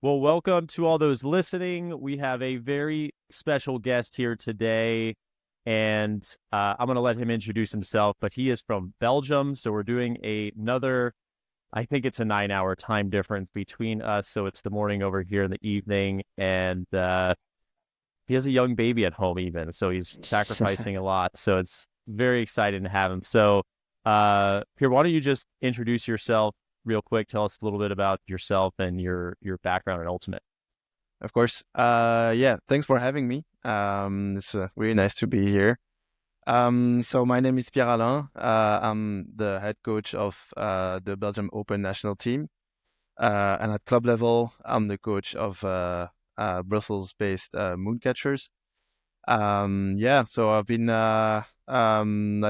Well, welcome to all those listening. We have a very special guest here today, and I'm going to let him introduce himself, but he is from Belgium. So we're doing another, I think it's a 9 hour time difference between us. So it's the morning over here in the evening, and he has a young baby at home, even. So he's sacrificing a lot. So it's very exciting to have him. So, Pierre, why don't you just introduce yourself real quick? Tell us a little bit about yourself and your background in Ultimate. Of course. Yeah, thanks for having me. It's really nice to be here. So my name is Pierre-Alain. I'm the head coach of the Belgium Open national team. And at club level, I'm the coach of Brussels-based Mooncatchers. Yeah, so I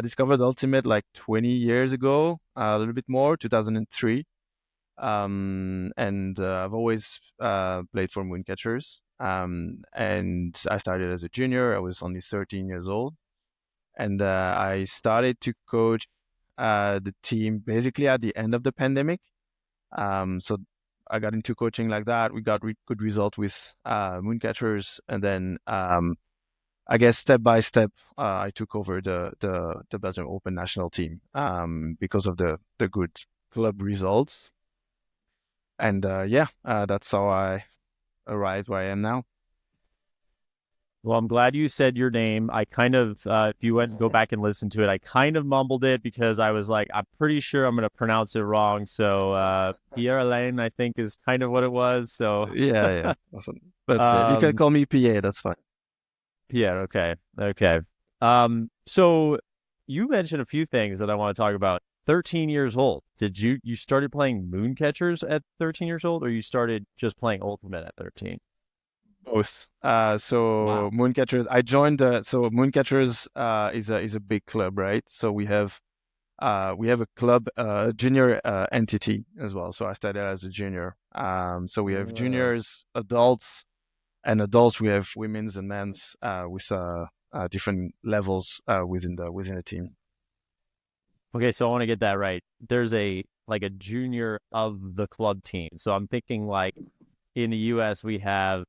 discovered Ultimate like 20 years ago, a little bit more, 2003. And I've always played for Mooncatchers. And I started as a junior. I was only 13 years old, and I started to coach the team basically at the end of the pandemic. So I got into coaching like that. We got good result with Mooncatchers, and then I guess step by step, I took over the Belgium Open national team because of the good club results. And yeah, that's how I arrived where I am now. Well, I'm glad you said your name. I kind of, if you went and go back and listen to it, I kind of mumbled it because I was like, I'm pretty sure I'm going to pronounce it wrong. So, Pierre-Alain, I think, is kind of what it was. So, Yeah, yeah, awesome. That's it. You can um, call me PA. That's fine. yeah, okay, okay. So you mentioned a few things that I want to talk about. 13 years old. Did you started playing Mooncatchers at 13 years old, or you started just playing Ultimate at 13? Both. So Wow. Mooncatchers. I joined. So Mooncatchers is a big club, right? So we have a club, junior entity as well. So I started as a junior. So we have juniors, adults, and adults. We have women's and men's with different levels within the team. Okay, so I want to get that right. There's a like a junior of the club team. So I'm thinking like in the US we have,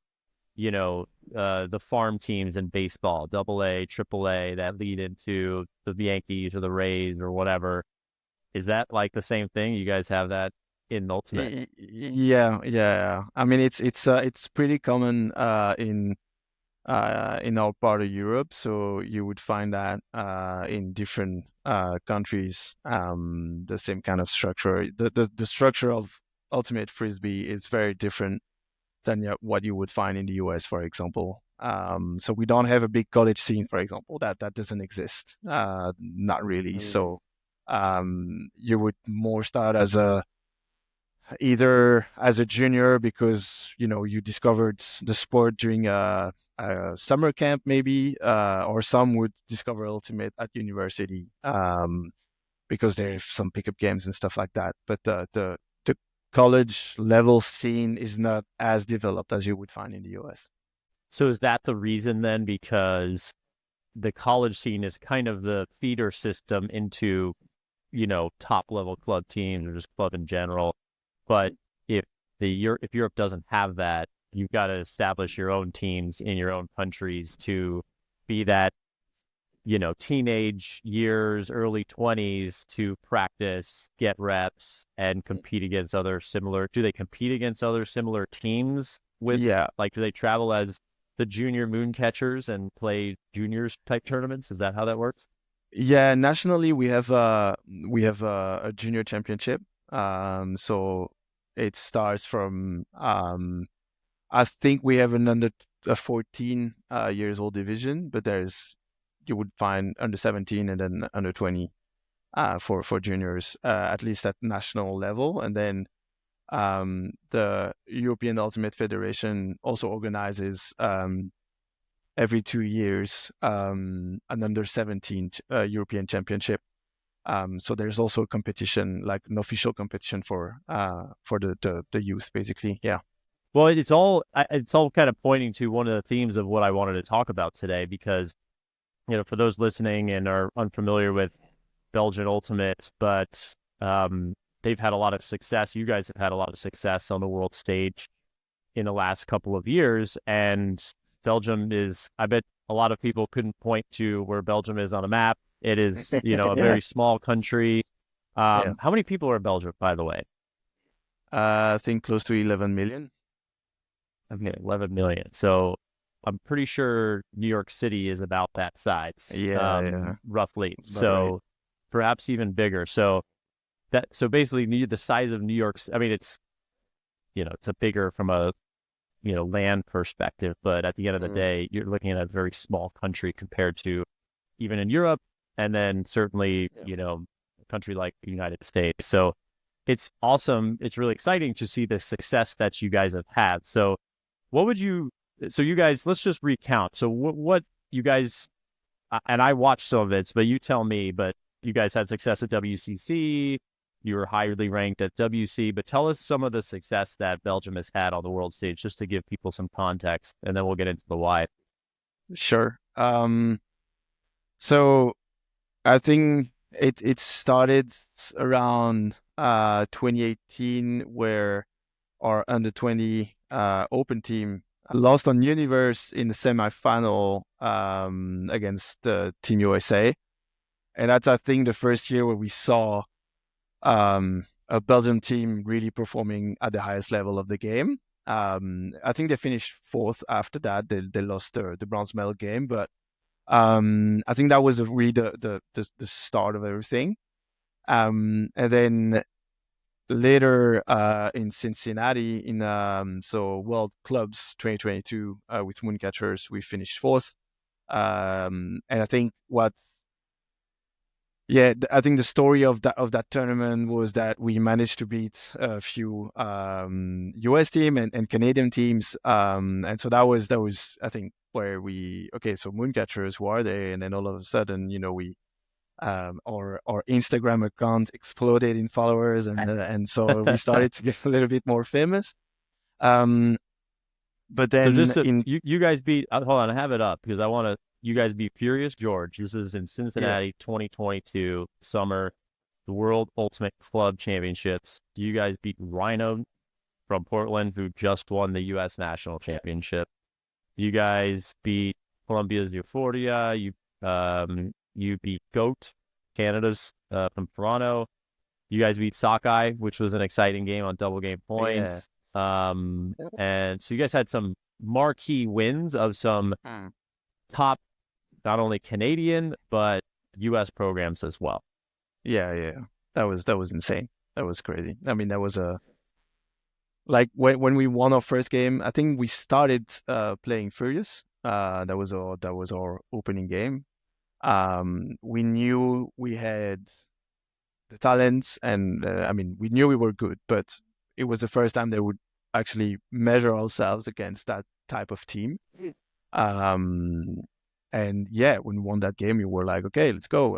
the farm teams in baseball, double A, triple A that lead into the Yankees or the Rays or whatever. Is that like the same thing? You guys have that in Ultimate? Yeah, yeah. I mean, it's pretty common in our part of Europe. So you would find that in different countries, the same kind of structure. The structure of Ultimate Frisbee is very different than what you would find in the US, for example. So we don't have a big college scene, for example. That doesn't exist. Not really. Mm. So you would more start as a either as a junior because you discovered the sport during a summer camp maybe, or some would discover ultimate at university, because there's some pickup games and stuff like that, but the college level scene is not as developed as you would find in the US. So is that the reason then? Because the college scene is kind of the feeder system into, top level club teams or just club in general. But if Europe doesn't have that, you've got to establish your own teams in your own countries to be that, teenage years, early 20s to practice, get reps, and compete against other similar. Do they compete against other similar teams with Yeah, like, do they travel as the junior moon catchers and play juniors type tournaments? Is that how that works? yeah, nationally we have a junior championship. So it starts from I think we have an under a 14 years old division, but there's you would find under 17 and then under 20 for juniors, at least at national level. And then the European Ultimate Federation also organizes every 2 years an under 17 European Championship. So there's also a competition, like an official competition for the youth, basically. Yeah. Well, it's all kind of pointing to one of the themes of what I wanted to talk about today because, for those listening and are unfamiliar with Belgian Ultimate, but they've had a lot of success. You guys have had a lot of success on the world stage. in the last couple of years. And Belgium is, I bet a lot of people couldn't point to where Belgium is on a map. It is, a Yeah, very small country. yeah. How many people are in Belgium, by the way? I think close to 11 million. Okay, 11 million. So I'm pretty sure New York City is about that size, Yeah, yeah. roughly. That's about right. So perhaps even bigger. So basically, the size of New York. I mean, it's a bigger from a land perspective, but at the end of the Mm. day, you're looking at a very small country compared to even in Europe, and then certainly Yeah. a country like the United States. So it's awesome. It's really exciting to see the success that you guys have had. So what would you? So you guys, let's just recount. So what you guys and I watched some of it, but you tell me. But you guys had success at WCC. You were highly ranked at WC, but tell us some of the success that Belgium has had on the world stage, just to give people some context, and then we'll get into the why. Sure. So I think it started around 2018, where our under 20 open team lost on Universe in the semifinal against Team USA, and that's, I think, the first year where we saw a Belgian team really performing at the highest level of the game. I think they finished fourth after that. They lost the bronze medal game, but I think that was really the start of everything. And then later in Cincinnati, in so World Clubs 2022 with Mooncatchers, we finished fourth. And I think I think the story of that tournament was that we managed to beat a few US team and Canadian teams, and so that was, I think, where so Mooncatchers, who are they? And then all of a sudden, we our Instagram account exploded in followers, and so we started to get a little bit more famous. Um, but So then just so in you guys beat, hold on, I have it up because I want to. You guys beat Furious George. This is in Yeah, Cincinnati, 2022 summer, the World Ultimate Club Championships. You guys beat Rhino from Portland, who just won the U.S. National Championship. You guys beat Colombia's Euphoria. You beat Goat, Canada's from Toronto. You guys beat Sockeye, which was an exciting game on double game yeah. points. And so you guys had some marquee wins of some Mm. top, not only Canadian but U.S. programs as well. Yeah, yeah. That was insane. That was crazy. I mean, that was a like when we won our first game. I think we started playing Furious. That was our opening game. We knew we had the talents, and I mean, we knew we were good, but it was the first time they would actually measure ourselves against that type of team. Um, and yeah, when we won that game, we were like, okay, let's go.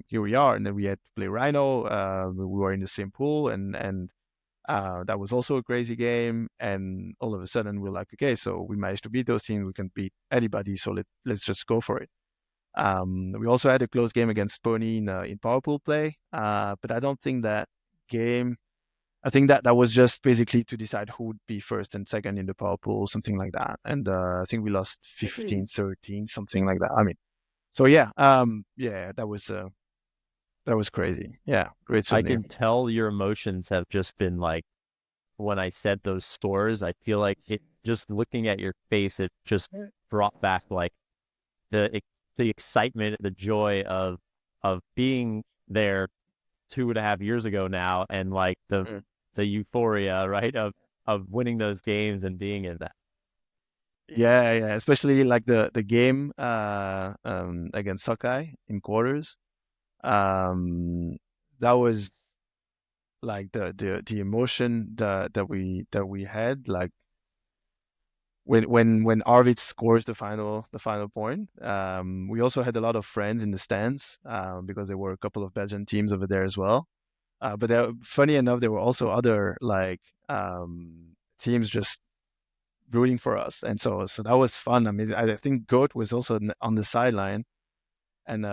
Here we are, and then we had to play Rhino. We were in the same pool, and that was also a crazy game. And all of a sudden, we're like, okay, so we managed to beat those teams. We can beat anybody, so let's just go for it. We also had a close game against Pony in power pool play, but I don't think that game. I think that was just basically to decide who would be first and second in the power pool, something like that. And I think we lost 15-13, something like that. I mean, so yeah, yeah, that was crazy. Yeah, great I souvenir. can tell your emotions have just been like, when I said those scores, I feel like it, just looking at your face, it just brought back like the the excitement, the joy of being there 2.5 years ago now, and like Mm. the euphoria, right, of winning those games and being in that. Yeah, yeah, especially like the game against Sockeye in quarters. Um, that was like the emotion that we had, like when Arvid scores the final point. We also had a lot of friends in the stands, because there were a couple of Belgian teams over there as well. But funny enough, there were also other like teams just rooting for us, and so that was fun. I mean, I think Goat was also on the sideline, and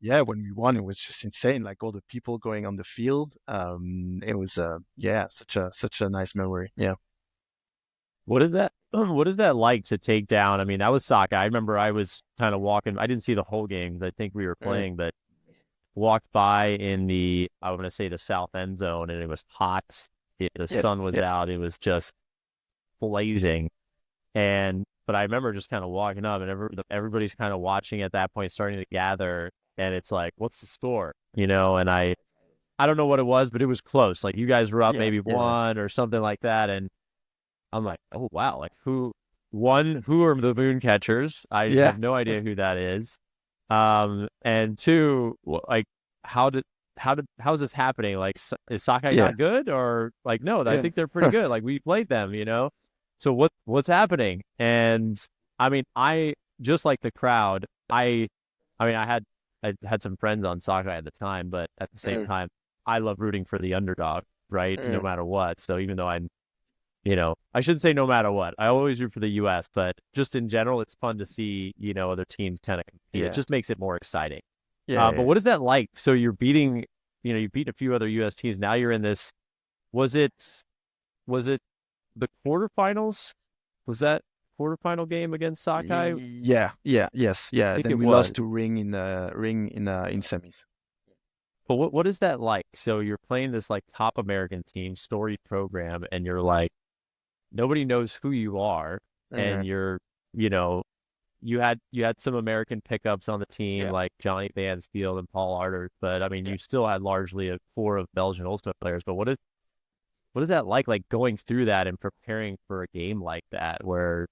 yeah, when we won, it was just insane. Like all the people going on the field. It was yeah, such a nice memory. Yeah. What is that? What is that like to take down? I mean, that was Saka. I remember I was kind of walking. I didn't see the whole game. I think we were Mm. playing, but walked by in the I want to say the south end zone, and it was hot. The Yep, sun was yep, out. It was just blazing. And but I remember just kind of walking up, and everybody's kind of watching at that point, starting to gather, and it's like, what's the score? And I don't know what it was, but it was close. Like you guys were up yeah, maybe yeah, one or something like that, and I'm like, oh wow, like who are the moon catchers? I yeah. have no idea who that is. And two, like how did how is this happening? Like, is Sakai Yeah, not good, or like no? I yeah. think they're pretty good. Like we played them. So what's happening? And I mean, I just like the crowd. I mean, I had some friends on Sakai at the time, but at the same Mm, time, I love rooting for the underdog, right? No mm, matter what. So even though I shouldn't say no matter what. I always root for the U.S., but just in general, it's fun to see, other teams kind of compete. It yeah, just makes it more exciting. yeah, But yeah. what is that like? So you beat a few other U.S. teams. Now you're in this. Was it, was it the quarterfinals? Was that quarterfinal game against Sakai? I Yeah, yeah, yes, yeah. think Then it we was. lost to Ring in semis. But what is that like? So you're playing this like top American team, storied program, and you're like, nobody knows who you are, and Mm, you're, you know, you had some American pickups on the team yeah, like Johnny Mansfield and Paul Ardert, but I mean yeah. you still had largely a core of Belgian Ultimate players. But what is that like going through that and preparing for a game like that where,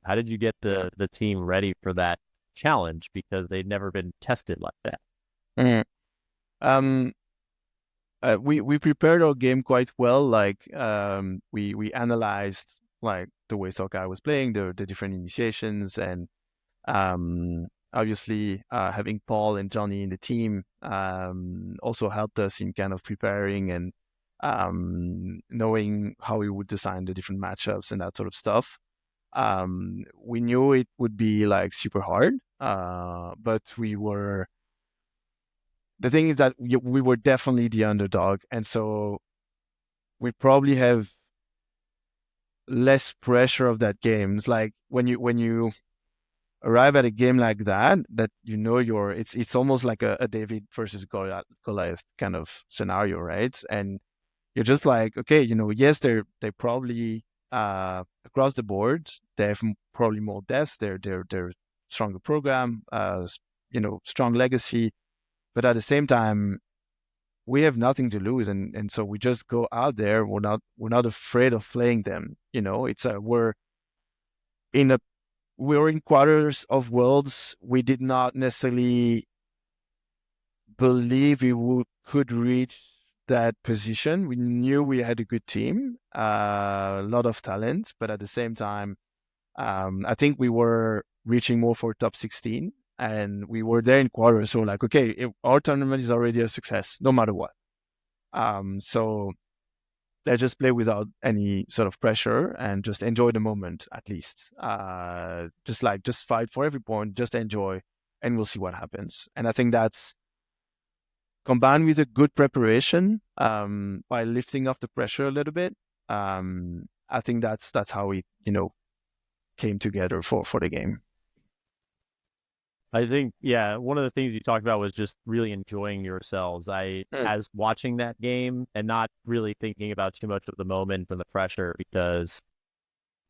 how did you get Yeah. the team ready for that challenge because they'd never been tested like that? Mm. Um, we prepared our game quite well. Like we analyzed like the way Sokai was playing, the different initiations, and obviously having Paul and Johnny in the team also helped us in kind of preparing and knowing how we would design the different matchups and that sort of stuff. We knew it would be like super hard, but the thing is that we were definitely the underdog, and so we probably have less pressure of that game. It's like when you arrive at a game like that it's almost like a David versus Goliath kind of scenario, right? And you're just like, okay, yes, they probably across the board they have probably more depth. They're stronger program, strong legacy, but at the same time we have nothing to lose, and so we just go out there. We're not afraid of playing them. It's a in a we're in quarters of worlds. We did not necessarily believe could reach that position. We knew we had a good team, a lot of talent, but at the same time, I think we were reaching more for top 16, and we were there in quarters. So like, okay, our tournament is already a success, no matter what. So let's just play without any sort of pressure and just enjoy the moment at least. Just fight for every point, just enjoy, and we'll see what happens. And I think that's combined with a good preparation by lifting off the pressure a little bit. I think that's how we came together for the game. I think, yeah, one of the things you talked about was just really enjoying yourselves. Mm. As watching that game and not really thinking about too much of the moment and the pressure, because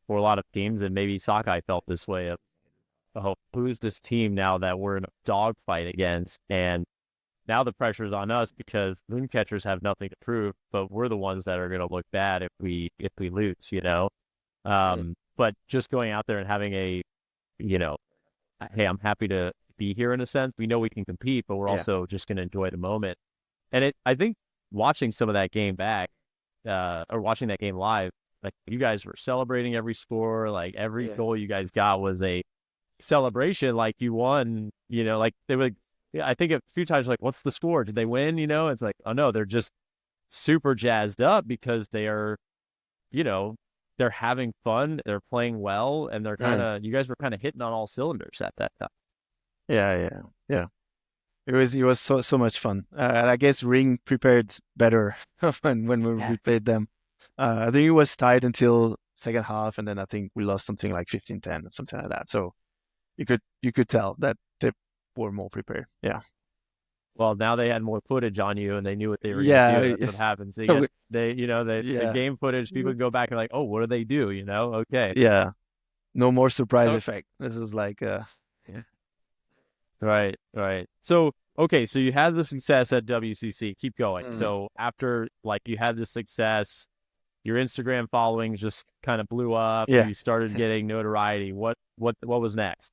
for a lot of teams, and maybe Sockeye felt this way of, oh, who's this team now that we're in a dogfight against? And now the pressure's on us because Mooncatchers have nothing to prove, but we're the ones that are going to look bad if we lose. Mm. But just going out there and having you know, hey, I'm happy to be here in a sense. We know we can compete, but we're Yeah, also just going to enjoy the moment. And I think watching some of that game back, or watching that game live, like you guys were celebrating every score, like every yeah, goal you guys got was a celebration, like you won. Like they would. Yeah, I think a few times like, what's the score? Did they win? It's like, oh no, they're just super jazzed up because you know, they're having fun, they're playing well, and mm. you guys were kind of hitting on all cylinders at that time. Yeah, yeah, yeah. It was so much fun, and I guess Ring prepared better when we Yeah. played them. I think it was tied until second half, and then I think we lost something like 15-10 or something like that. So you could tell that they were more prepared. Yeah. Well, now they had more footage on you, and they knew what they were going to do. Yeah. That's what happens. The Yeah. game footage. People go back and like, oh, what do they do? Okay. Yeah. No more surprise Oh, effect. This is like yeah. right, right. So, okay, so you had the success at WCC. Keep going. Mm. So after like you had the success, your Instagram following just kind of blew up. Yeah. You started getting notoriety. What was next?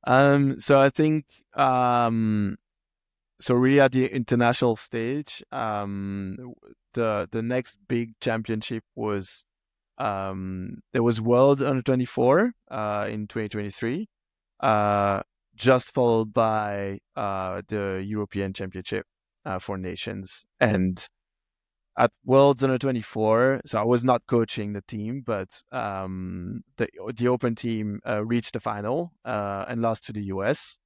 So I think so really at the international stage, the next big championship was there was World Under 24 in 2023, just followed by the European Championship for Nations. And at Worlds Under 24, so I was not coaching the team, but the Open team reached the final and lost to the US.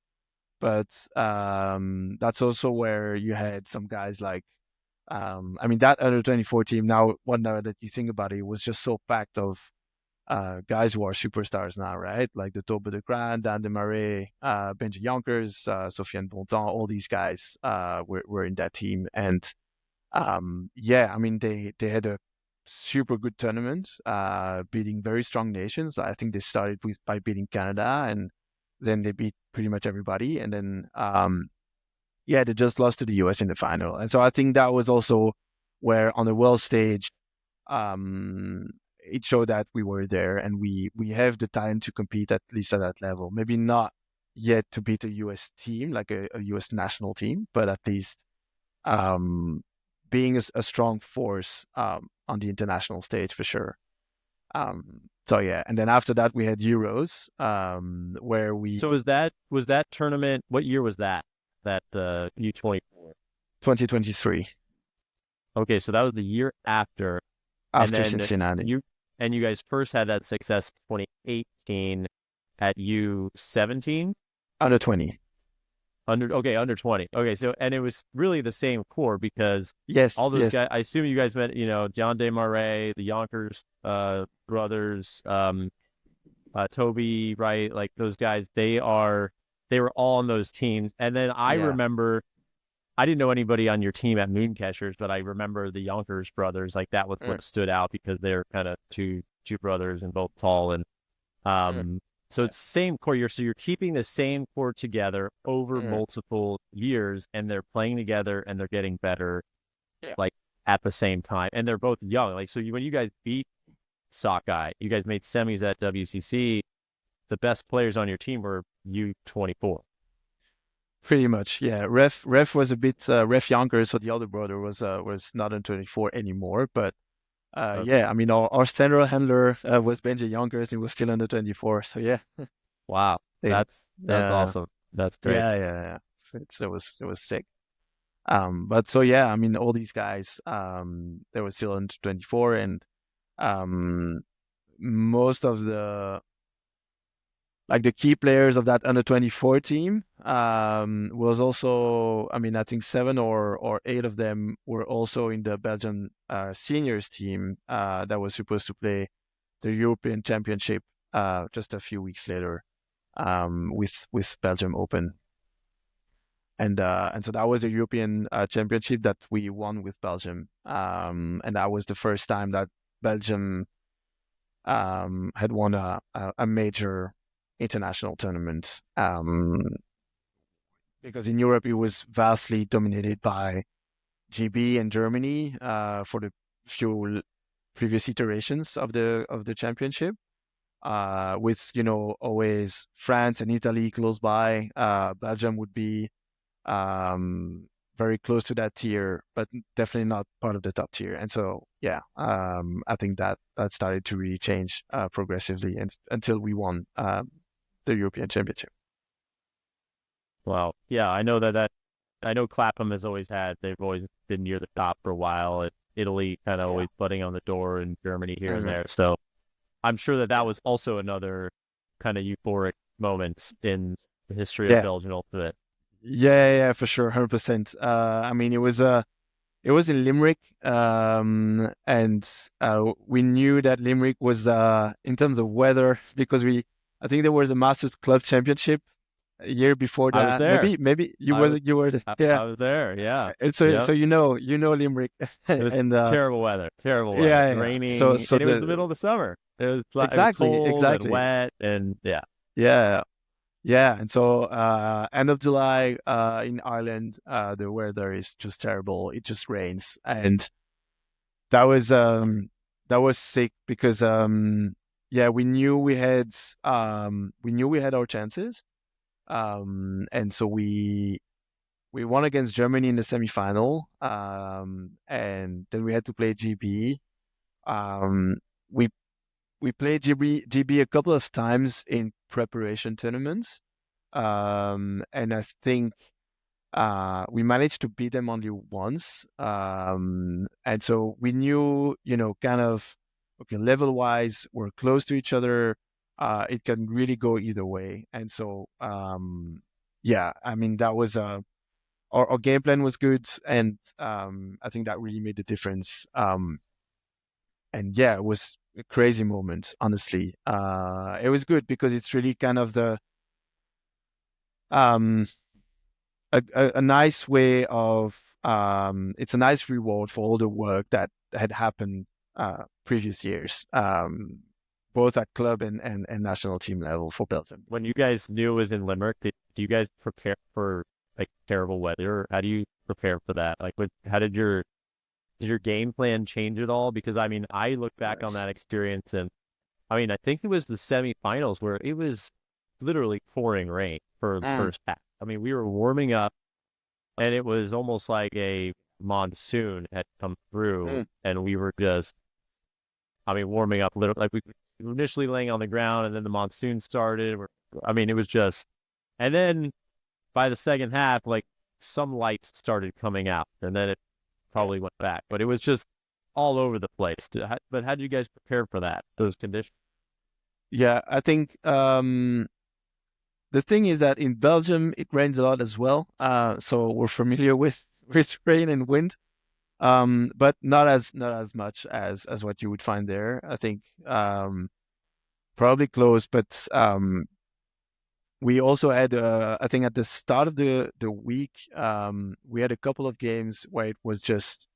But that's also where you had some guys like, I mean, that Under 24 team, now that you think about it, was just so packed of guys who are superstars now, right? Like the Tobe de Grand, Dan de Marais, Benji Yonkers, Sofiane Bontemps, all these guys were in that team. And yeah, I mean, they had a super good tournament, beating very strong nations. I think they started by beating Canada, and then they beat pretty much everybody. And then, yeah, they just lost to the US in the final. And so I think that was also where on the world stage, it showed that we were there and we have the talent to compete at least at that level. Maybe not yet to beat a US team, like a US national team, but at least being a strong force on the international stage for sure. So yeah, and then after that we had Euros, where we So was that tournament? What year was that? That U24. 2023 Okay, so that was the year after, and after then Cincinnati. you guys first had that success 2018 at U17. Under 20. Under 20. Okay, so and it was really the same core because Yes, all those yes. guys. I assume you guys met, John De Marais, the Yonkers brothers, Toby, right? Like those guys. They were all on those teams. And then I Yeah. remember I didn't know anybody on your team at Mooncatchers, but I remember the Yonkers brothers. Like that was Mm, what stood out because they're kind of two brothers and both tall and mm, so it's same core year. So you're keeping the same core together over mm. multiple years, and they're playing together and they're getting better, Yeah. like at the same time. And they're both young. Like so, when you guys beat Sockeye, you guys made semis at WCC. The best players on your team were U24. Pretty much, yeah. Ref was a bit Ref younger, so the other brother was not in 24 anymore. But Okay. yeah, I mean our central handler was Benji Yonkers, and he was still under 24. So yeah, Wow, they, that's yeah, awesome. That's great. yeah, yeah, yeah. It was sick. But so yeah, I mean all these guys, they were still under 24, and um, most of the key players of that under 24 team was also, I mean, I think 7 or 8 of them were also in the Belgian seniors team that was supposed to play the European Championship just a few weeks later with Belgium Open. And so that was the European Championship that we won with Belgium. And that was the first time that Belgium had won a major international tournament, because in Europe it was vastly dominated by GB and Germany for the few previous iterations of the championship, with always France and Italy close by. Belgium would be um, very close to that tier, but definitely not part of the top tier. And so, yeah, I think that started to really change progressively, and until we won the European Championship. Wow. Yeah, I know that. I know Clapham has always had. They've always been near the top for a while. Italy kind of Yeah. always butting on the door, and Germany here and Mhm. there. So I'm sure that Yeah. was also another kind of euphoric moment in the history of Yeah. Belgian Ultimate. Yeah, yeah, for sure, 100%. I mean, it was it was in Limerick, and we knew that Limerick was in terms of weather because I think there was a Masters Club Championship a year before I was that. there. Maybe I was yeah. I was there. Yeah. And so Yep. you know Limerick, It was and terrible weather. Terrible weather. yeah, yeah. So Raining, so and it was the the middle of the summer. It was exactly cold and exactly wet, and yeah. yeah. Yeah, and so end of July in Ireland, the weather is just terrible. It just rains, and that was um, that was sick because yeah, we knew we had our chances, and so we won against Germany in the semifinal, and then we had to play GB. Um, we we played GB a couple of times in preparation tournaments, and I think we managed to beat them only once. And so we knew, kind of, okay, level wise, we're close to each other. It can really go either way. And so, yeah, I mean, that was our game plan was good, and I think that really made the difference. And yeah, it was a crazy moment, honestly. It was good because it's really kind of um, a nice way of it's a nice reward for all the work that had happened previous years, both at club and national team level for Belgium. When you guys knew it was in Limerick, do you guys prepare for like terrible weather? Or how do you prepare for that? Like, how did your game plan change at all? Because I mean, I look back on Yes. that experience, and I mean, I think it was the semifinals where it was literally pouring rain for the Mm, first half. I mean, we were warming up, and it was almost like a monsoon had come through, mm. and we were just, I mean, warming up little like we were initially laying on the ground, and then the monsoon started. I mean, it was just, and then by the second half, like some light started coming out, and then it probably went back. But it was just all over the place. But how did you guys prepare for that? Those conditions? Yeah, I think the thing is that in Belgium it rains a lot as well, so we're familiar with with rain and wind, but not as much as what you would find there. I think probably close, but we also had, I think, at the start of the week, we had a couple of games where it was just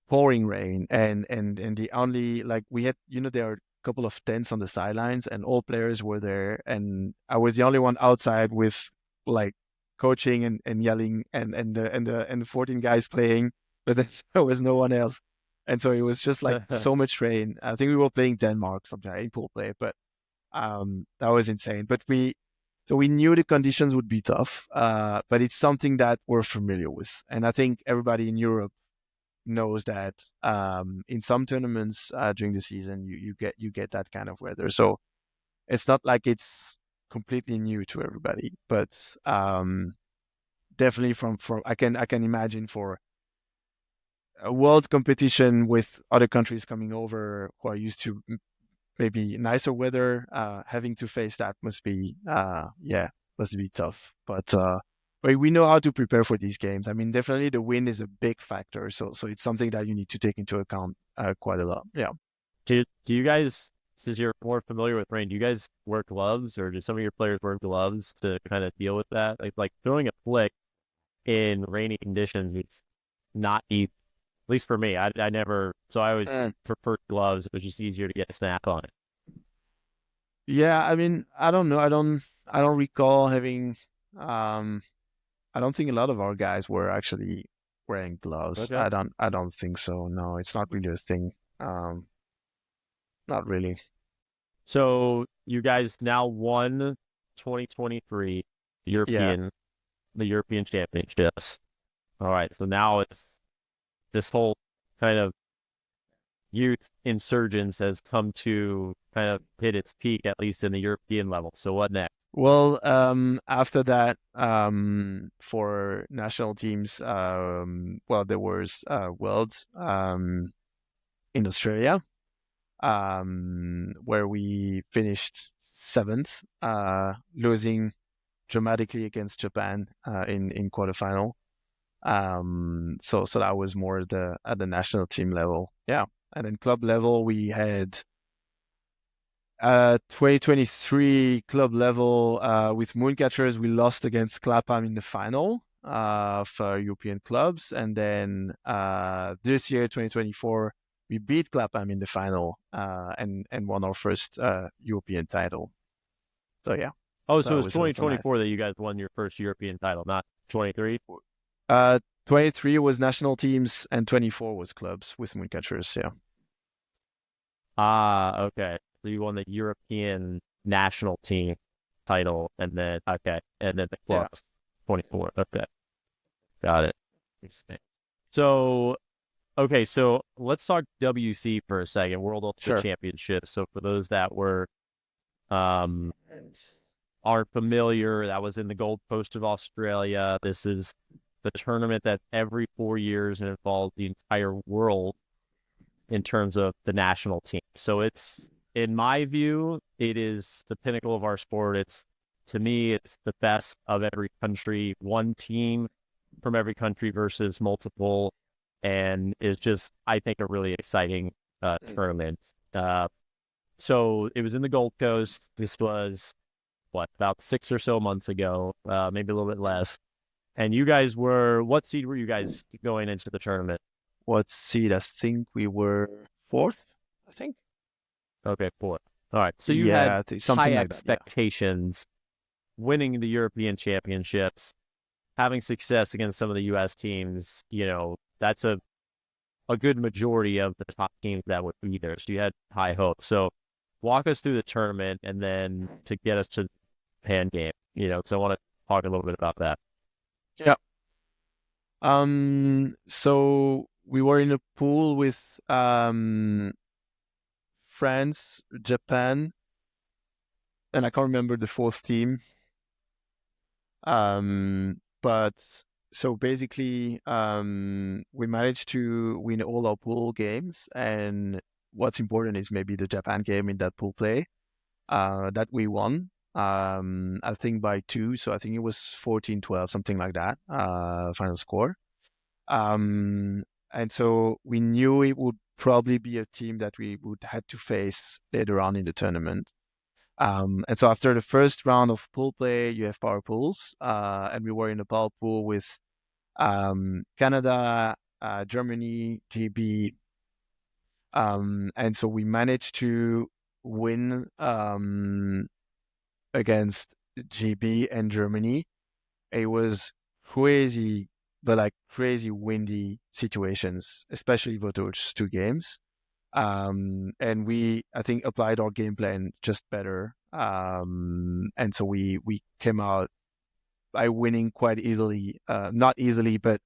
pouring rain, and the only, like, we had, there are a couple of tents on the sidelines, and all players were there, and I was the only one outside with, like, coaching and yelling, and the 14 guys playing, but then there was no one else, and so it was just like so much rain. I think we were playing Denmark, something in pool play, but that was insane. But we knew the conditions would be tough, but it's something that we're familiar with, and I think everybody in Europe knows that in some tournaments during the season, you get that kind of weather. So it's not like it's completely new to everybody, but definitely from I can imagine for a world competition with other countries coming over who are used to maybe nicer weather, having to face that must be tough. But we know how to prepare for these games. I mean, definitely the wind is a big factor, so it's something that you need to take into account quite a lot. Yeah. Do you guys, since you're more familiar with rain, do you guys wear gloves, or do some of your players wear gloves to kind of deal with that? Like throwing a flick in rainy conditions, it's not easy. At least for me, I never. So I always Mm. prefer gloves. It was just easier to get a snap on it. Yeah, I mean, I don't know. I don't recall having. Um, I don't think a lot of our guys were actually wearing gloves. Okay. I don't think so. No, it's not really a thing. Um, Not really. So you guys now won 2023 Yeah. European the European Championships. All right, so now it's this whole kind of youth insurgence has come to kind of hit its peak, at least in the European level. So what next? Well, after that, for national teams, well, there was Worlds in Australia, where we finished seventh, losing dramatically against Japan in quarterfinal. So that was more at the national team level. Yeah. And then club level, we had 2023 club level with Mooncatchers. We lost against Clapham in the final for European clubs. And then this year, 2024, we beat Clapham in the final and won our first European title. So yeah, Oh, so that it was was also nice. 2024 that you guys won your first European title, not 23? 23 was national teams and 24 was clubs with Mooncatchers. Yeah. Ah, okay. So you won the European national team title, and then the Yeah. clubs 24. Okay, got it. Interesting. So okay, so let's talk WC for a second, World Ultimate Sure. Championship. So for those that were um aren't familiar, that was in the Gold Coast of Australia. This is the tournament that every 4 years and involves the entire world in terms of the national team. So it's, in my view, it is the pinnacle of our sport. It's, to me, it's the best of every country, one team from every country versus multiple, and is just, I think, a really exciting tournament. So it was in the Gold Coast. This was about 6 or so months ago, maybe a little bit less. And you guys were, what seed were you guys going into the tournament? What seed? I think we were fourth. I think. Okay, four. All right. So you had Yeah, something high like that. Yeah. expectations winning the European Championships, having success against some of the U.S. teams. That's a good majority of the top teams that would be there. So you had high hopes. So walk us through the tournament and then to get us to the Pan game, because I want to talk a little bit about that. Yeah. So we were in a pool with France, Japan, and I can't remember the fourth team. But so basically, we managed to win all our pool games, and what's important is maybe the Japan game in that pool play that we won. I think by 2, so I think it was 14-12, something like that, final score. And so we knew it would probably be a team that we would had to face later on in the tournament. And so after the first round of pool play, you have power pools, and we were in a power pool with Canada, Germany, GB, and so we managed to win against GB and Germany. It was crazy, but like crazy windy situations, especially for those 2 games. And we, I think, applied our game plan just better. And so we came out by winning quite easily, not easily, but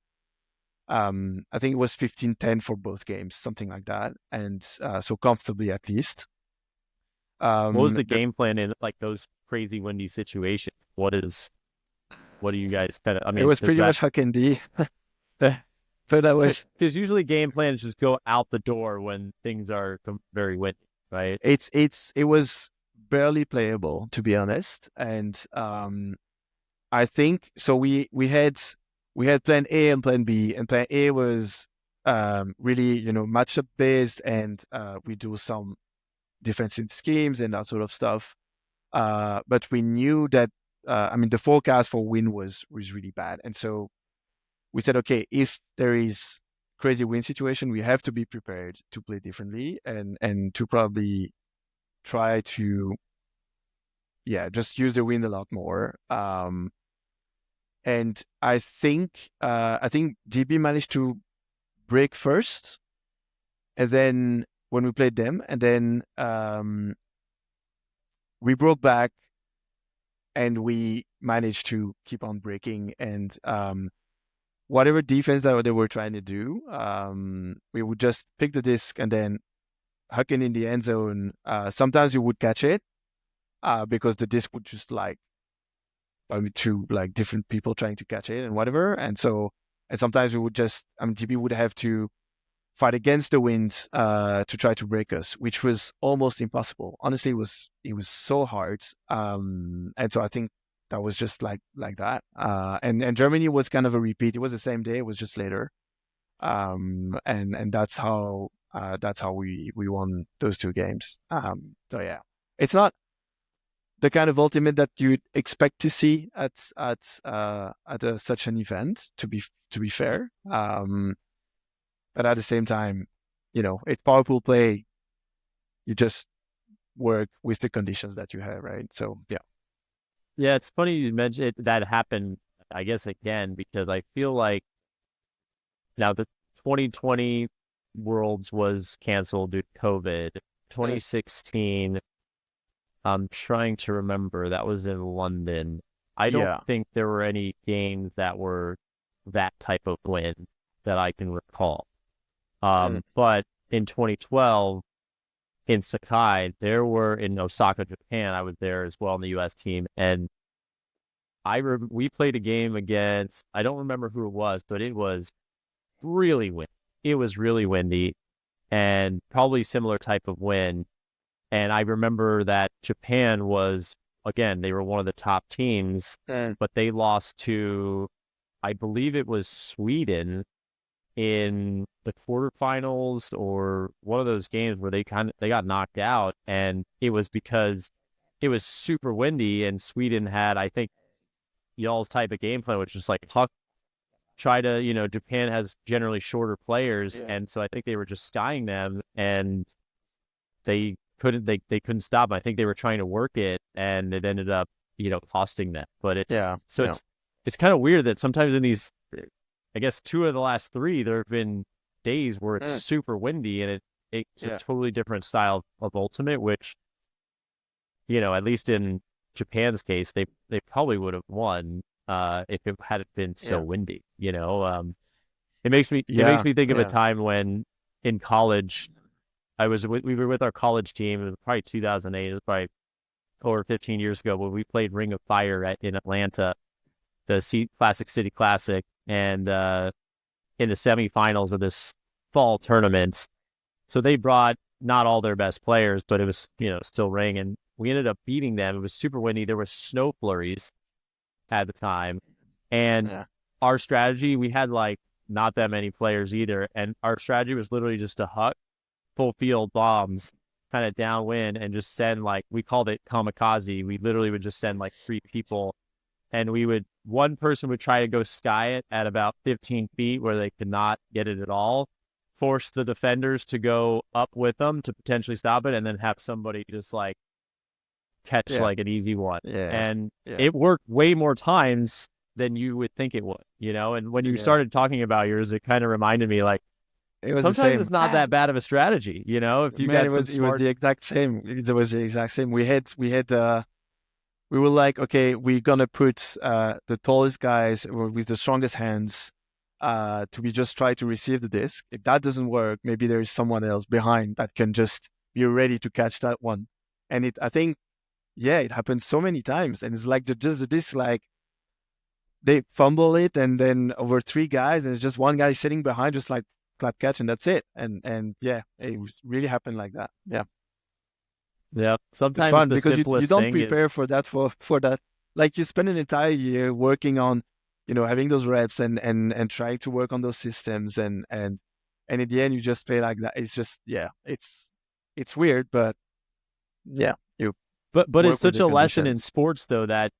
I think it was 15-10 for both games, something like that. And so comfortably at least. What was the The, game plan in like those crazy windy situations? What do you guys kind of, I it mean, was pretty much Huck and D, but that was, because usually game plans just go out the door when things are very windy, right? it was barely playable, to be honest. And I think so. We had plan A and plan B, and plan A was really matchup based, and we do some defensive schemes and that sort of stuff. But we knew that the forecast for win was really bad, and so we said, okay, if there is crazy win situation, we have to be prepared to play differently and to probably try to just use the wind a lot more. And I think GB managed to break first, and then when we played them, and then we broke back, and we managed to keep on breaking. And whatever defense that they were trying to do, we would just pick the disc and then huck it in the end zone. Sometimes you would catch it because the disc would just to like different people trying to catch it and whatever. And sometimes we would just, GB would have to fight against the winds to try to break us, which was almost impossible. Honestly, it was so hard. And so I think was just like that. And Germany was kind of a repeat. It was the same day. It was just later. And that's how we won those two games. So yeah, it's not the kind of ultimate that you'd expect to see at such an event. To be fair, but at the same time, it's power pool play. You just work with the conditions that you have, right? So yeah. Yeah, it's funny you mentioned it, that happened, I guess, again, because I feel like now the 2020 Worlds was canceled due to COVID. 2016, I'm trying to remember, that was in London. I don't Yeah. think there were any games that were that type of win that I can recall. But in 2012, in Sakai, there were in Osaka, Japan. I was there as well in the U.S. team, and we played a game against. I don't remember who it was, but it was really windy. It was really windy, and probably similar type of wind. And I remember that Japan was again they were one of the top teams, but they lost to, I believe it was Sweden in the quarterfinals or one of those games where they got knocked out, and it was because it was super windy and Sweden had, I think, y'all's type of game plan, which was like puck try to, Japan has generally shorter players, Yeah. and so I think they were just skying them, and they couldn't stop them. I think they were trying to work it, and it ended up costing them. But Yeah. Yeah. it's kind of weird that sometimes in these, I guess two of the last three, there have been days where it's super windy, and it's a totally different style of ultimate, which at least in Japan's case, they probably would have won if it hadn't been so windy. It makes me think of a time when in college we were with our college team. It was probably 2008. It was probably over 15 years ago when we played Ring of Fire in Atlanta, the Classic City Classic, and in the semifinals of this fall tournament. So they brought not all their best players, but it was still Ring, and we ended up beating them. It was super windy. There were snow flurries at the time, and our strategy, we had like not that many players either, and our strategy was literally just to huck full field bombs kind of downwind and just send, like, we called it kamikaze. We literally would just send like 3 people, and one person would try to go sky it at about 15 feet where they could not get it at all, force the defenders to go up with them to potentially stop it, and then have somebody just like catch like an easy one. And it worked way more times than you would think it would, and when you started talking about yours, it kind of reminded me, like, it was sometimes it's not that bad of a strategy, if you got it was the exact same. It was the exact same. We were like, okay, we're gonna put the tallest guys with the strongest hands to be just try to receive the disc. If that doesn't work, maybe there is someone else behind that can just be ready to catch that one. And I think, it happens so many times, and it's like just the disc, like they fumble it, and then over 3 guys, and it's just one guy sitting behind, just like clap catch, and that's it. And it was really happened like that. Yeah, sometimes it's fun the because you simplest don't thing prepare is for that. Like, you spend an entire year working on having those reps and trying to work on those systems, and in the end you just play like that. It's just it's weird, but you but work it's with such the a lesson in conditions. sports, though, that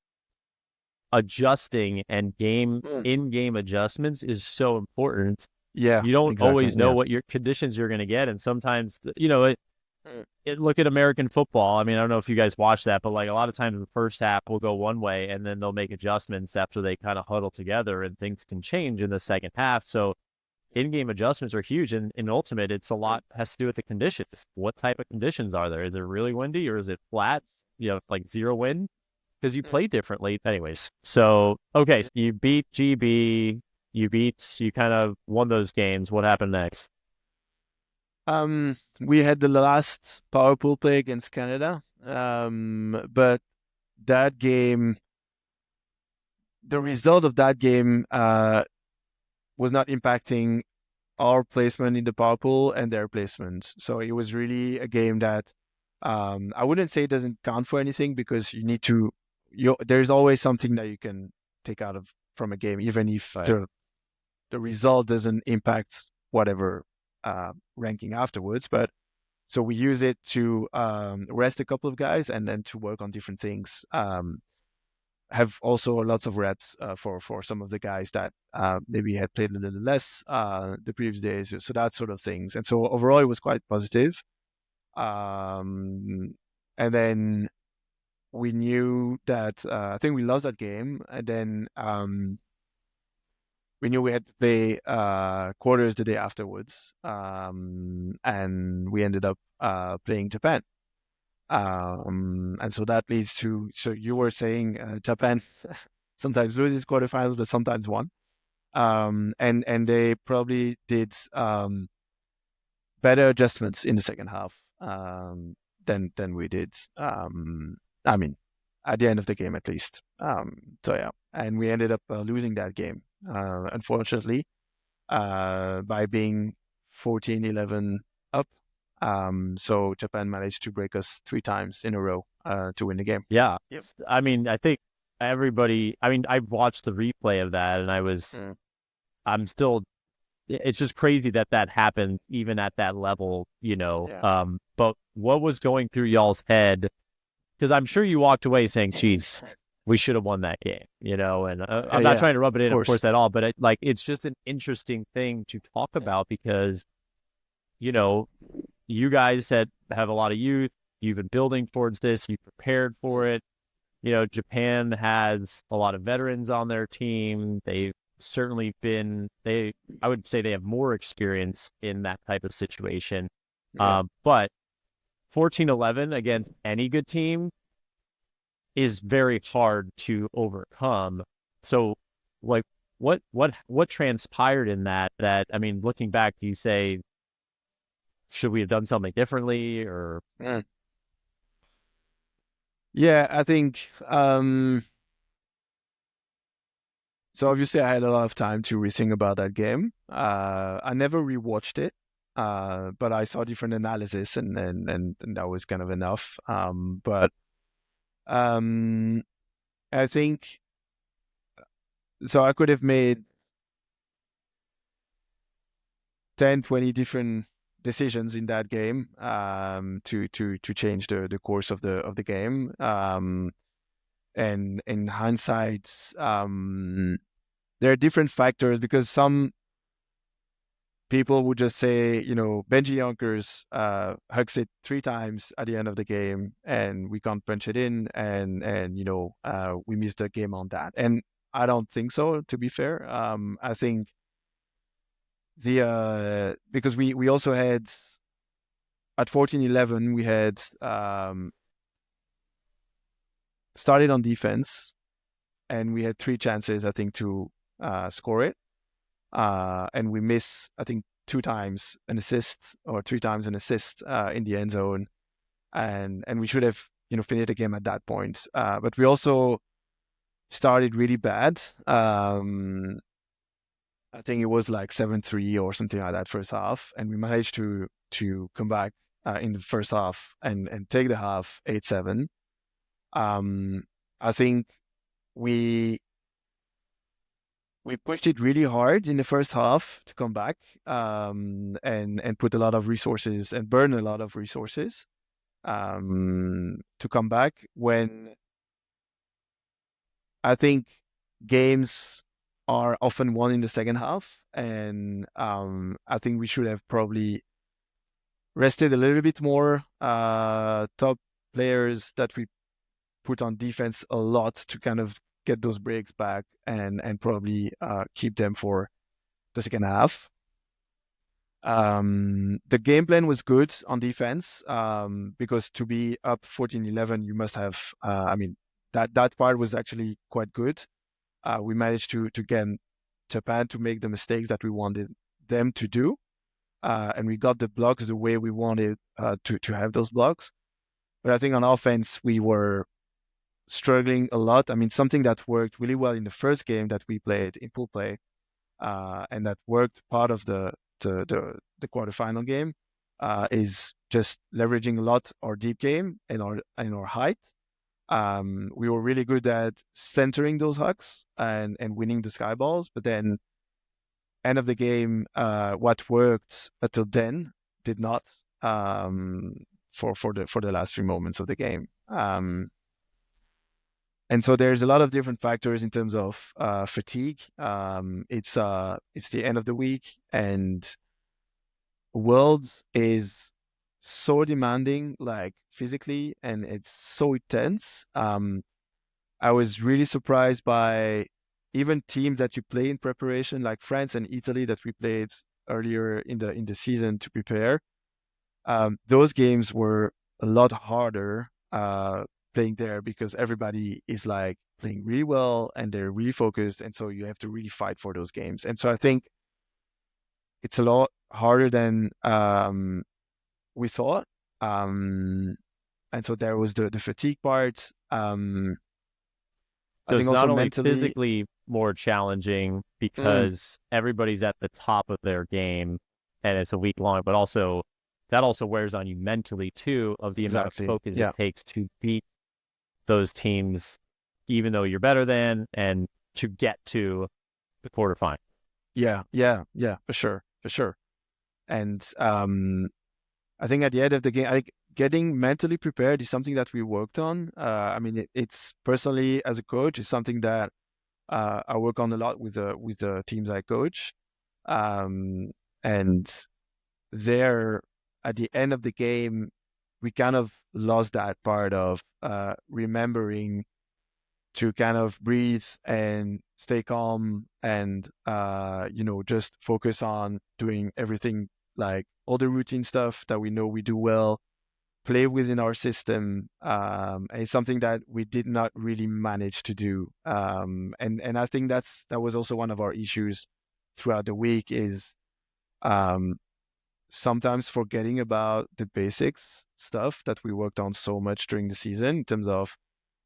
adjusting and in-game adjustments is so important. Yeah, You don't exactly. always know what your conditions you're going to get, and sometimes look at American football. I mean, I don't know if you guys watch that, but like a lot of times the first half will go one way, and then they'll make adjustments after they kind of huddle together, and things can change in the second half. So in-game adjustments are huge, and in ultimate, it's a lot has to do with the conditions. What type of conditions are there? Is it really windy, or is it flat? Like zero wind, because you play differently. Anyways, so okay, so you beat GB, you kind of won those games. What happened next? We had the last power pool play against Canada, but that game, the result of that game was not impacting our placement in the power pool and their placement. So it was really a game that I wouldn't say it doesn't count for anything, because you need to there's always something that you can take out of from a game, even if Right. the result doesn't impact whatever ranking afterwards. But so we use it to rest a couple of guys and then to work on different things. Have also lots of reps for some of the guys that maybe had played a little less the previous days. So that sort of things. And so overall, it was quite positive. And then we knew that I think we lost that game, and then we knew we had to play quarters the day afterwards, and we ended up playing Japan. And so that leads to, so you were saying Japan sometimes loses quarterfinals, but sometimes won. And they probably did better adjustments in the second half than we did. I mean, at the end of the game at least. So yeah, and we ended up losing that game, unfortunately, by being 14-11 up. So Japan managed to break us 3 times in a row to win the game. Yeah. Yep. I mean, I think everybody, I mean, I watched the replay of that and I'm still, it's just crazy that that happened even at that level, you know. Yeah. But what was going through y'all's head? Because I'm sure you walked away saying, geez, we should have won that game, you know, and I'm not trying to rub it in, of course, at all, but it's just an interesting thing to talk about because, you know, you guys have a lot of youth. You've been building towards this. You prepared for it. You know, Japan has a lot of veterans on their team. They've certainly I would say they have more experience in that type of situation. Yeah. But 14-11 against any good team is very hard to overcome. So, like, what transpired in that? I mean, looking back, do you say, should we have done something differently, or? Yeah, I think so. Obviously, I had a lot of time to rethink about that game. I never rewatched it, but I saw different analysis, and that was kind of enough. But I think so. I could have made 10, 20 different decisions in that game to change the course of the game. And in hindsight, there are different factors because some people would just say, you know, Benji Yonkers hugs it 3 times at the end of the game, and we can't punch it in, and you know, we missed the game on that. And I don't think so. To be fair, I think because we also had at 14-11 we had started on defense, and we had 3 chances, I think, to score it. And we miss, I think, 2 times an assist or 3 times an assist in the end zone, and we should have, you know, finished the game at that point. But we also started really bad. I think it was like 7-3 or something like that first half, and we managed to come back in the first half and take the half 8-7. I think we pushed it really hard in the first half to come back, and put a lot of resources and burn a lot of resources to come back, when I think games are often won in the second half. And I think we should have probably rested a little bit more top players that we put on defense a lot to kind of get those breaks back and probably keep them for the second half. The game plan was good on defense because to be up 14-11, you must have, I mean, that part was actually quite good. We managed to get Japan to make the mistakes that we wanted them to do. And we got the blocks the way we wanted to have those blocks. But I think on offense, we were struggling a lot. I mean, something that worked really well in the first game that we played in pool play, and that worked part of the quarterfinal game, is just leveraging a lot our deep game and our height. we were really good at centering those hucks and winning the sky balls. But then end of the game, what worked until then did not for the last few moments of the game. And so there's a lot of different factors in terms of fatigue. It's the end of the week, and Worlds is so demanding, like physically, and it's so intense. I was really surprised by even teams that you play in preparation, like France and Italy that we played earlier in the season to prepare. Those games were a lot harder playing there because everybody is like playing really well and they're really focused, and so you have to really fight for those games. And so I think it's a lot harder than we thought. And so there was the fatigue part. I So think it's also not only mentally. physically more challenging Mm, because everybody's at the top of their game and it's a week long, but also that also wears on you mentally too of the amount of exactly. focus it Yeah. takes to beat those teams, even though you're better than, and to get to the quarterfinal. Yeah. Yeah. Yeah. For sure. For sure. And I think at the end of the game, getting mentally prepared is something that we worked on. I mean, it's personally as a coach, it's something that I work on a lot with the teams I coach. Um, and there, at the end of the game, we kind of lost that part of remembering to kind of breathe and stay calm and just focus on doing everything, like all the routine stuff that we know we do well, play within our system. And it's something that we did not really manage to do. And I think that was also one of our issues throughout the week is um, sometimes forgetting about the basics stuff that we worked on so much during the season in terms of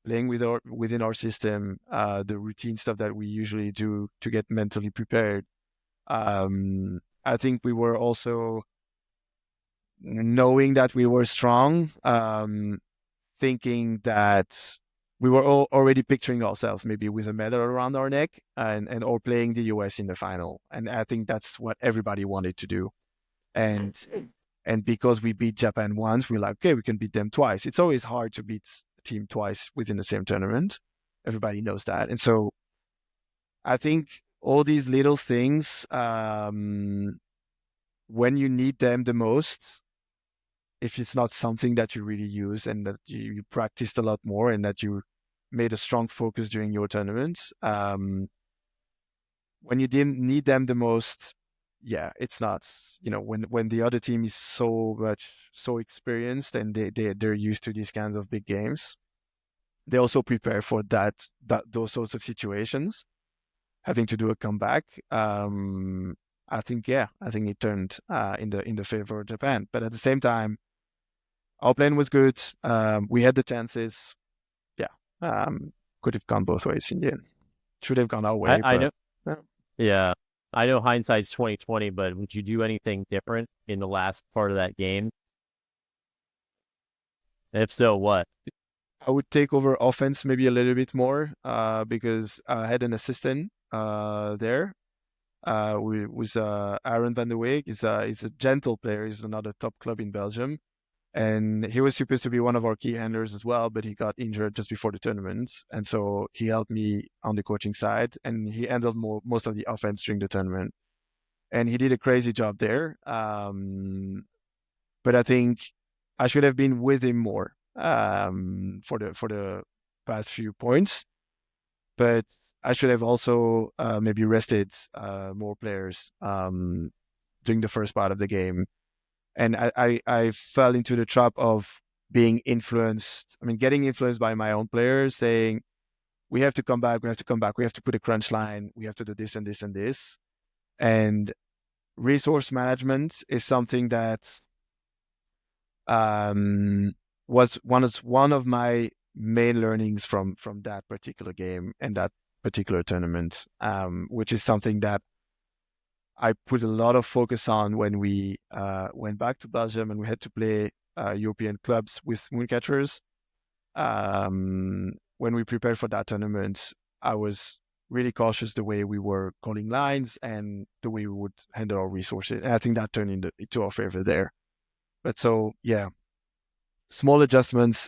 playing within our system, the routine stuff that we usually do to get mentally prepared. I think we were also knowing that we were strong, thinking that we were already picturing ourselves maybe with a medal around our neck and or playing the US in the final. And I think that's what everybody wanted to do. And because we beat Japan once, we're like, okay, we can beat them twice. It's always hard to beat a team twice within the same tournament. Everybody knows that. And so I think all these little things, when you need them the most, if it's not something that you really use and that you practiced a lot more and that you made a strong focus during your tournaments, when you didn't need them the most, yeah, it's not, when the other team is so experienced and they're used to these kinds of big games, they also prepare for those sorts of situations, having to do a comeback. I think it turned in the favor of Japan, but at the same time, our plan was good. We had the chances. Yeah, could have gone both ways in the end. Should have gone our way, I but know, yeah, I know hindsight's 2020, but would you do anything different in the last part of that game? If so, what? I would take over offense maybe a little bit more because I had an assistant there. With Aaron van der Week. He's a gentle player. He's another top club in Belgium. And he was supposed to be one of our key handlers as well, but he got injured just before the tournament. And so he helped me on the coaching side and he handled most of the offense during the tournament. And he did a crazy job there. But I think I should have been with him more for the past few points. But I should have also maybe rested more players during the first part of the game. And I fell into the trap of being influenced. I mean, getting influenced by my own players saying, we have to come back, we have to come back, we have to put a crunch line, we have to do this and this and this. And resource management is something that um, was one of my main learnings from that particular game and that particular tournament, which is something that I put a lot of focus on when we went back to Belgium and we had to play European clubs with Mooncatchers. when we prepared for that tournament, I was really cautious the way we were calling lines and the way we would handle our resources. And I think that turned into our favor there. But so, yeah, small adjustments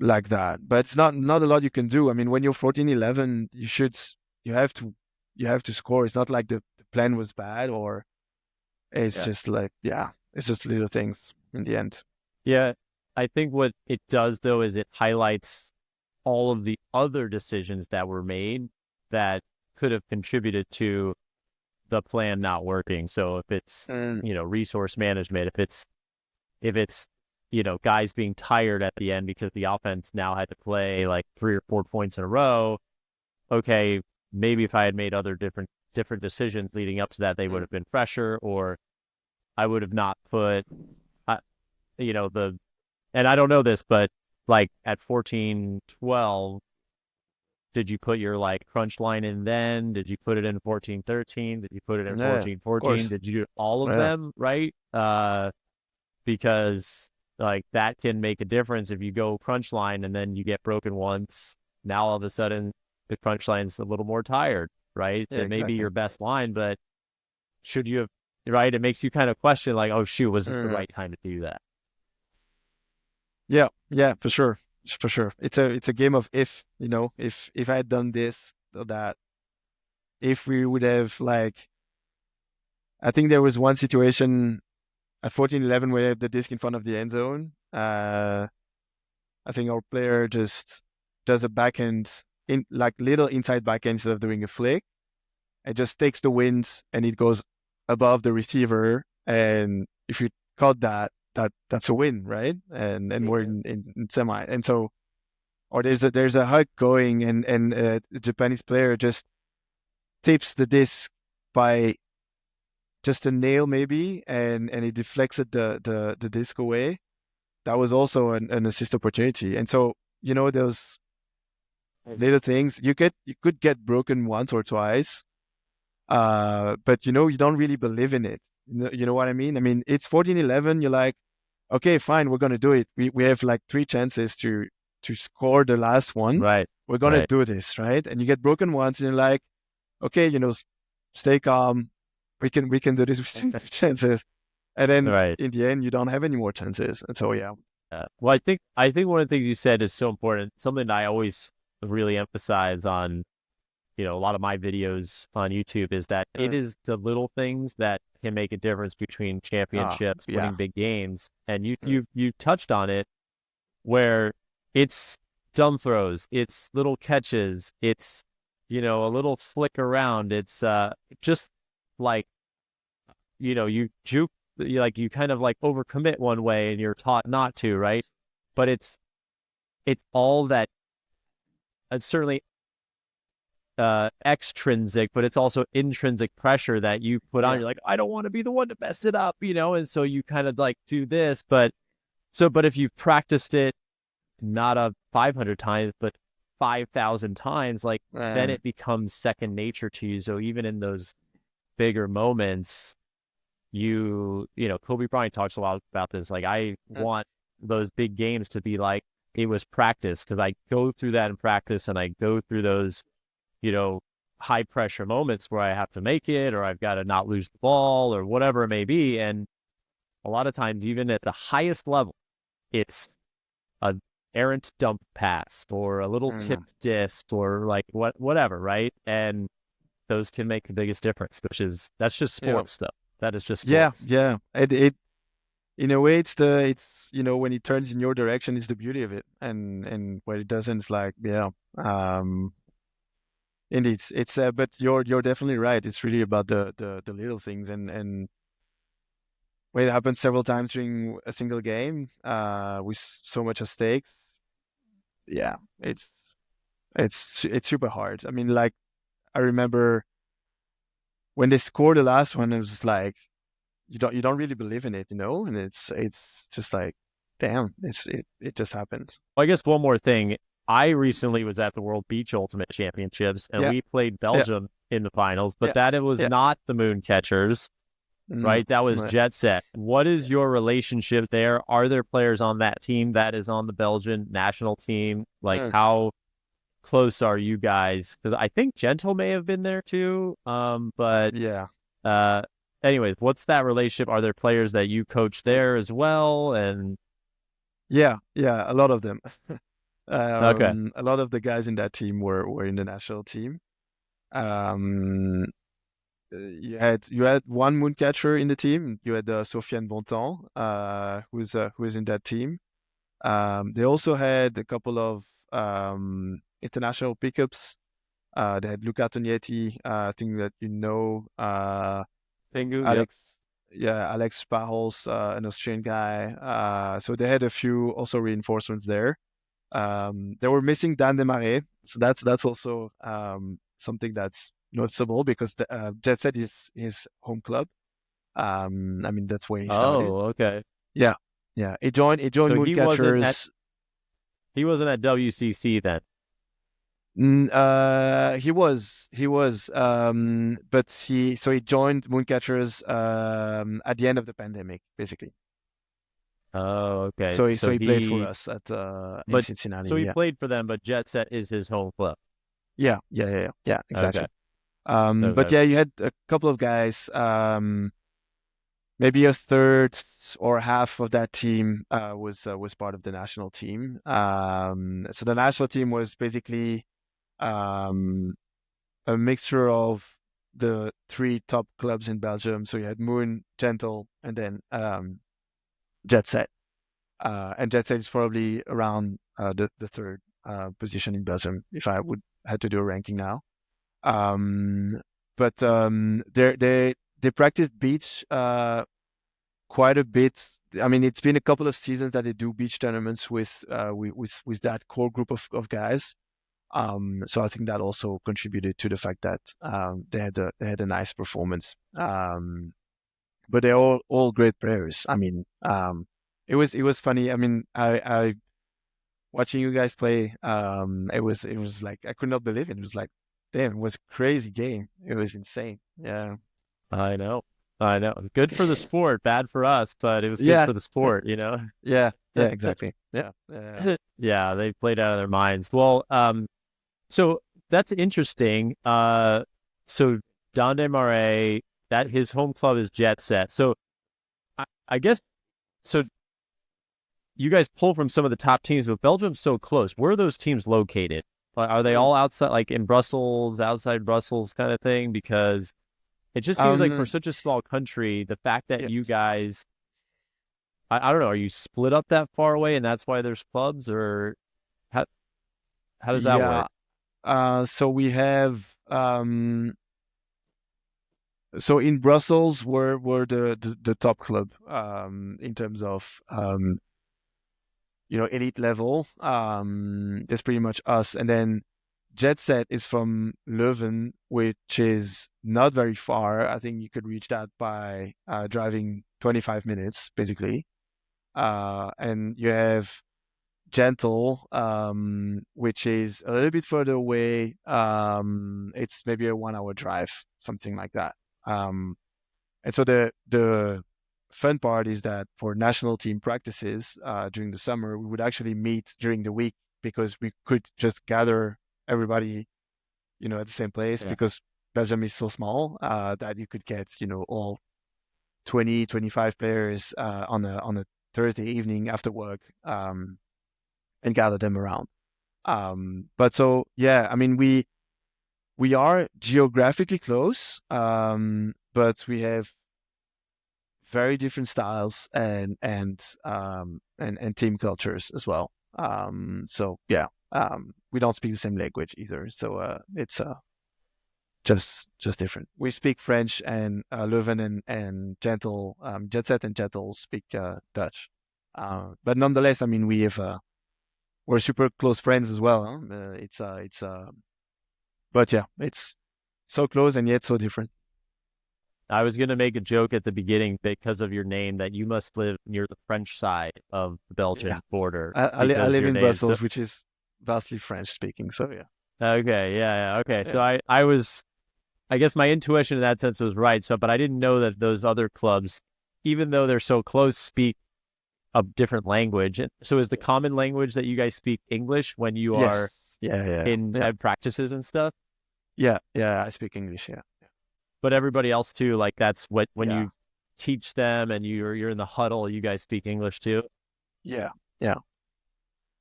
like that. But it's not a lot you can do. I mean, when you're 14-11, you have to score. It's not like the plan was bad, or it's just like, yeah, it's just little things in the end. Yeah. I think what it does, though, is it highlights all of the other decisions that were made that could have contributed to the plan not working. So if it's, resource management, if it's, guys being tired at the end because the offense now had to play like 3 or 4 points in a row. Okay, maybe if I had made other different decisions leading up to that, they would have been fresher, or I would have not put, and I don't know this, but like at 14-12, did you put your like crunch line in then? Did you put it in 14-13? Did you put it in 14-14? Did you do all of them, right? Because like that can make a difference if you go crunch line and then you get broken once. Now all of a sudden the crunch line's a little more tired, right? Yeah, it may be your best line, but should you have, right? It makes you kind of question like, oh shoot, was this the right time to do that? Yeah, for sure. It's a game of if, if I had done this or that, if we would have like, I think there was one situation at 14-11 where we have the disc in front of the end zone. I think our player just does a backhand in like little inside backhand instead of doing a flick. It just takes the wind and it goes above the receiver. And if you caught that's a win, right? And we're in semi. And so, or there's a hug going and the Japanese player just tips the disc by just a nail maybe, and it deflected the disc away. That was also an assist opportunity. And so, those little things, you could get broken once or twice, but you don't really believe in it. You know what I mean? I mean, it's 14-11. You're like, okay, fine, we're gonna do it. We have like 3 chances to score the last one. Right. We're gonna do this, right? And you get broken once, and you're like, okay, stay calm. We can do this with 2 chances, and then in the end, you don't have any more chances. And so, yeah. Well, I think one of the things you said is so important. Something that I always really emphasize on, a lot of my videos on YouTube is that it is the little things that can make a difference between championships, winning big games. And you touched on it, where it's dumb throws, it's little catches, it's, a little flick around. It's just like, you juke, you kind of like overcommit one way and you're taught not to, right? But it's all that, it's certainly extrinsic, but it's also intrinsic pressure that you put on. You're like, I don't want to be the one to mess it up, and so you kind of like do this, but if you've practiced it not 500 times, but 5,000 times, like then it becomes second nature to you. So even in those bigger moments, Kobe Bryant talks a lot about this. Like, I want those big games to be like it was practice, because I go through that in practice and I go through those, high pressure moments where I have to make it, or I've got to not lose the ball, or whatever it may be. And a lot of times, even at the highest level, it's a errant dump pass or a little tipped disc or like whatever, right? And those can make the biggest difference, that's just sports stuff. That is just sports. Yeah. It in a way, it's when it turns in your direction is the beauty of it, and when it doesn't, it's like, indeed, it's but you're definitely right. It's really about the little things, and when it happens several times during a single game, with so much at stake, yeah, it's super hard. I mean, like, I remember when they scored the last one, it was like, you don't really believe in it, and it's just like, damn, it just happened. Well, I guess one more thing. I recently was at the World Beach Ultimate Championships, and we played Belgium in the finals, but that it was not the Moon Catchers. Mm, right? That was ouais. Jet Set. What is your relationship there? Are there players on that team that is on the Belgian national team? Like, Mm, how close are you guys? Because I think Gentle may have been there too. But yeah. uh, anyways, what's that relationship? Are there players that you coach there as well? And Yeah, yeah, a lot of them. okay, A lot of the guys in that team were in the national team. Um, you had one moon catcher in the team. You had Sofiane Bontemps, who's in that team. They also had a couple of international pickups. They had Luca Tognetti, I think that you know, Pingu, yep. Alex, yeah, Alex Sparrows, an Austrian guy. So they had a few also reinforcements there. They were missing Dan Desmarais, so that's also something that's noticeable because Jet Set is his home club. I mean that's where he started. Oh, okay. Yeah, yeah. He joined So Mooncatchers. he wasn't at WCC then. He was, but he joined Mooncatchers at the end of the pandemic, basically. Oh, okay. So he played for us at in But Cincinnati. so he Yeah, played for them, but Jet Set is his home club. yeah, Okay, exactly. But okay. yeah, you had a couple of guys. Maybe a third or half of that team was part of the national team. So the national team was basically um, a mixture of the three top clubs in Belgium. So you had Moon, Gentle, and then Jet Set. And Jet Set is probably around the third position in Belgium if I would had to do a ranking now. Um, but they practice beach quite a bit. I mean, it's been a couple of seasons that they do beach tournaments with that core group of guys. So I think that also contributed to the fact that they had a nice performance. But they're all great players. I mean, it was funny. I mean, I watching you guys play. It was like I could not believe it. It was like, damn, it was a crazy game. It was insane. Yeah, I know. I know. Good for the sport, bad for us, but it was good yeah, for the sport, you know? yeah, exactly. Yeah, yeah. Yeah, they played out of their minds. Well, so that's interesting. So Donde Marais, that his home club is Jet Set. So I guess so you guys pull from some of the top teams, but Belgium's so close. Where are those teams located? Are they Mm. all outside, like in Brussels, outside Brussels kind of thing? Because it just seems like for Um, such a small country, the fact that yeah, you guys, I don't know, are you split up that far away and that's why there's clubs, or how how does that yeah. work? So we have so in Brussels we're the top club in terms of elite level. That's pretty much us, and then Jet Set is from Leuven, which is not very far. I think you could reach that by driving 25 minutes, basically. And you have Gentle, which is a little bit further away. It's maybe a 1 hour drive, something like that. Um, and so the fun part is that for national team practices during the summer, we would actually meet during the week because we could just gather everybody, at the same place Yeah. because Belgium is so small that you could get, all 20, 25 players on a Thursday evening after work and gather them around. But so yeah, I mean we are geographically close, but we have very different styles and team cultures as well. So yeah, we don't speak the same language either. So it's just different. We speak French and Leuven and Gentle, Jet Set and Gentle speak Dutch. But nonetheless, I mean we're super close friends as well. Huh? But yeah, it's so close and yet so different. I was going to make a joke at the beginning because of your name that you must live near the French side of the Yeah, Belgian border I because live your in name is so. Brussels, which is vastly French speaking. So yeah, Okay, yeah, yeah. Okay. So yeah, I was I guess my intuition in that sense was right. So, but I didn't know that those other clubs, even though they're so close, speak a different language. So, is the common language that you guys speak English when you are Yes. Yeah, yeah, in yeah. practices and stuff? Yeah, yeah, I speak English, yeah. But everybody else too, like that's what when Yeah. you teach them and you're in the huddle, you guys speak English too. Yeah. Yeah.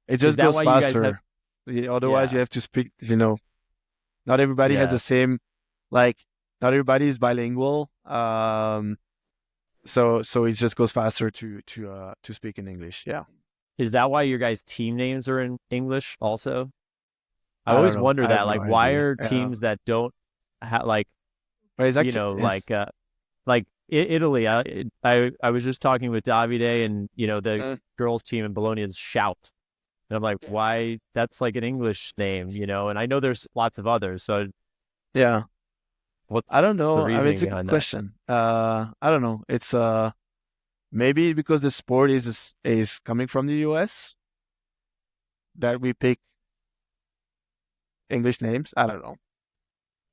It Is just that goes why you guys have? faster. Otherwise, Yeah, you have to speak, not everybody has yeah. the same, like, not everybody is bilingual. So it just goes faster to speak in English. Yeah. Is that why your guys' team names are in English also? I I don't always know. wonder I have that, no like, why idea. are Yeah. teams that don't like, But it's you actually, know, like Italy. I was just talking with Davide, and the Mm. girls' team in Bologna is Shout, and I'm like, why? That's like an English name, and I know there's lots of others. So Yeah. what's I don't the know. I mean, reasoning it's a good behind that? question. I don't know. It's maybe because the sport is coming from the US that we pick English names. I don't know.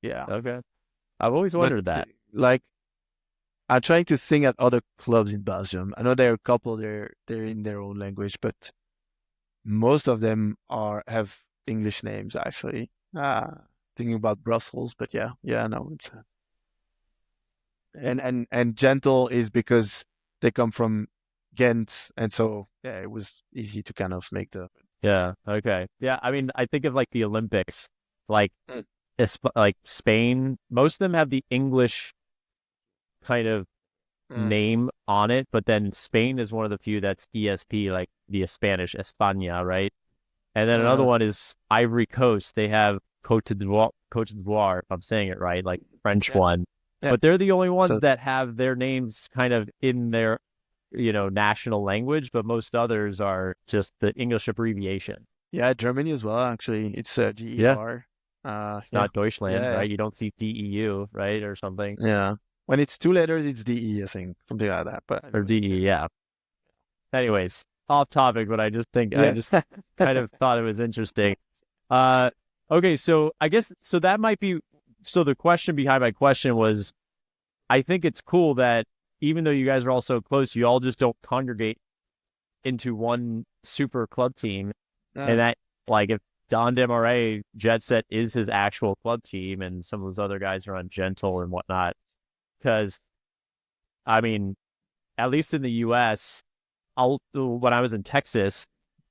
Yeah. Okay, I've always But wondered that. like, I'm trying to think at other clubs in Belgium. I know there are a couple they're in their own language, but most of them are have English names actually. Thinking about Brussels, but yeah, no, it's and gentle is because they come from Ghent, and so yeah, it was easy to kind of make the. Yeah. Okay. Yeah. I mean, I think of like the Olympics, like Mm. like Spain. Most of them have the English kind of Mm. name on it, but then Spain is one of the few that's ESP, like the Spanish España, right? And then another Uh, one is Ivory Coast. They have Cote d'Ivoire, if I'm saying it right, like French yeah, one. yeah. But they're the only ones So that have their names kind of in their, national language, but most others are just the English abbreviation. yeah, Germany as well. Actually, it's Yeah. GER. It's Yeah, not Deutschland, yeah, right? You don't see DEU, right? Or something. yeah. When it's two letters, it's DE, I think, something like that. But Or anyway, DE, yeah. Anyways, off topic, but I yeah. just kind of thought it was interesting. Uh, okay, so I guess so that might be so the question behind my question was I think it's cool that even though you guys are all so close, you all just don't congregate into one super club team, and Mm. that like if Don Demarais Jet Set is his actual club team, and some of those other guys are on Gentle and whatnot, because I mean, at least in the U.S., when I was in Texas,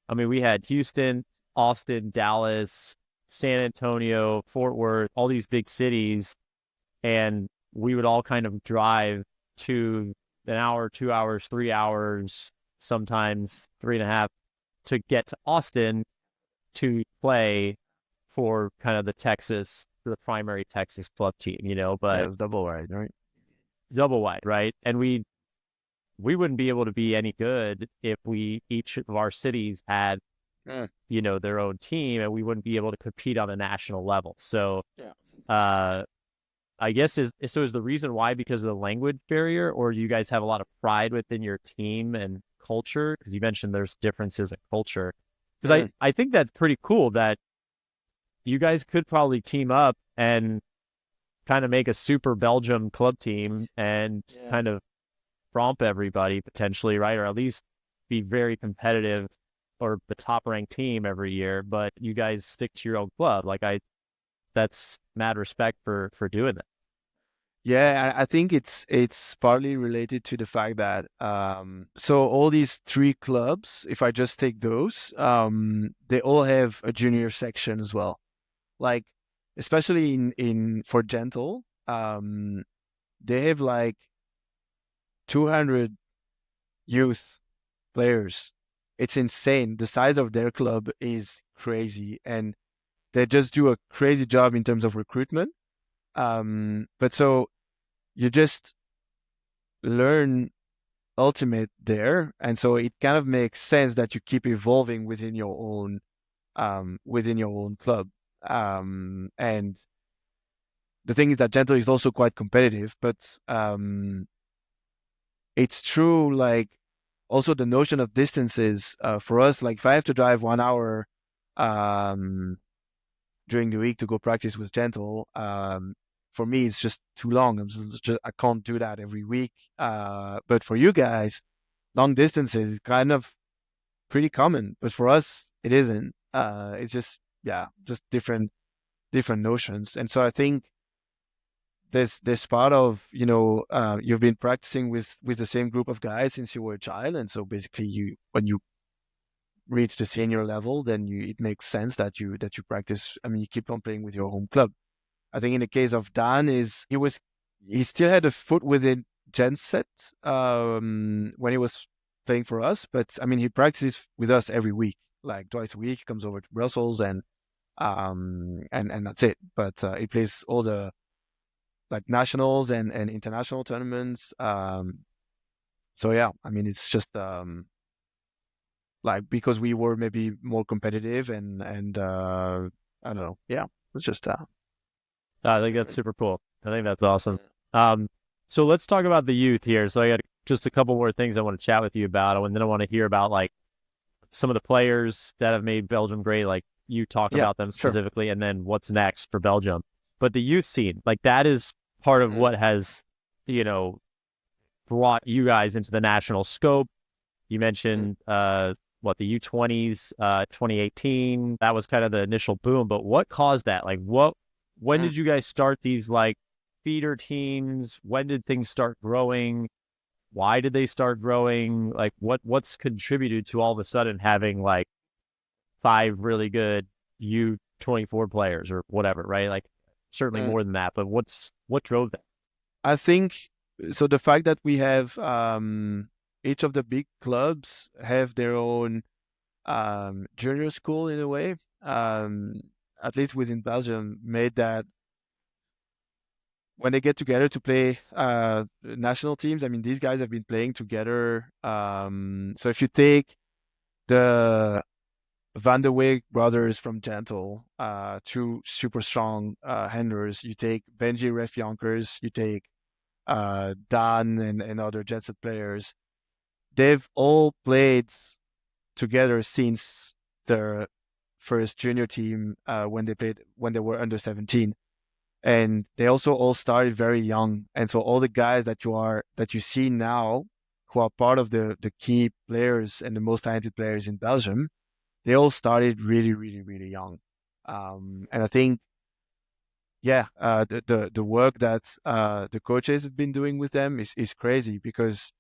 I mean, we had Houston, Austin, Dallas, San Antonio, Fort Worth, all these big cities, and we would all kind of drive to an hour, 2 hours, 3 hours, sometimes 3.5 to get to Austin to play for kind of the primary Texas club team, Yeah, but it's double wide, right? double wide, right? And we wouldn't be able to be any good if we each of our cities had Mm. their own team, and we wouldn't be able to compete on a national level. So Yeah. uh I guess is the reason why because of the language barrier, or you guys have a lot of pride within your team and culture? Because you mentioned there's differences in culture. Because Mm. I think that's pretty cool that you guys could probably team up and kind of make a super Belgium club team and Yeah. kind of romp everybody potentially, right? Or at least be very competitive or the top ranked team every year. But you guys stick to your own club. That's mad respect for doing that. Yeah, I think it's partly related to the fact that so all these three clubs, if I just take those, they all have a junior section as well. Like especially in for Gentle, they have like 200 youth players. It's insane. The size of their club is crazy, and they just do a crazy job in terms of recruitment. But so you just learn ultimate there, and so it kind of makes sense that you keep evolving within your own club. And the thing is that Gentle is also quite competitive, but it's true. Like also the notion of distances for us. Like if I have to drive 1 hour um, during the week to go practice with Gentle, for me, it's just too long. I can't do that every week. But for you guys, long distances is kind of pretty common, but for us, it isn't. It's just, yeah, just different notions. And so I think this part of, you've been practicing with the same group of guys since you were a child, and so basically when you reach the senior level, then it makes sense that you practice. I mean, you keep on playing with your home club. I think in the case of Dan, he still had a foot within Genset when he was playing for us, but I mean, he practices with us every week, like twice a week. He comes over to Brussels, and that's it. But he plays all the like nationals and international tournaments. So yeah, I mean, it's just like because we were maybe more competitive and I don't know. Yeah, it's just I think that's different. super cool. I think that's awesome. Um, so let's talk about the youth here. So I got just a couple more things I want to chat with you about, and then I want to hear about like some of the players that have made Belgium great, like you talk Yeah, about them sure. specifically, and then what's next for Belgium. But the youth scene, like that is part of Mm, what has, you know, brought you guys into the national scope. You mm, mentioned what the U20s, 2018. That was kind of the initial boom. But what caused that? Like, when mm. did you guys start these like feeder teams? When did things start growing? Why did they start growing? Like, what's contributed to all of a sudden having like five really good U24 players or whatever, right? Like, certainly Mm. more than that. But what drove that? I think so. The fact that we have each of the big clubs have their own junior school in a way, um, at least within Belgium, made that when they get together to play national teams. I mean, these guys have been playing together. So if you take the Van der Weyck brothers from Gentle, two super strong handlers, you take Benji Ref Yonkers, you take Dan and other Jet Set players. They've all played together since their first junior team when they were under 17, and they also all started very young. And so all the guys that you see now, who are part of the key players and the most talented players in Belgium, they all started really, really, really young. And I think, yeah, the work that the coaches have been doing with them is crazy, because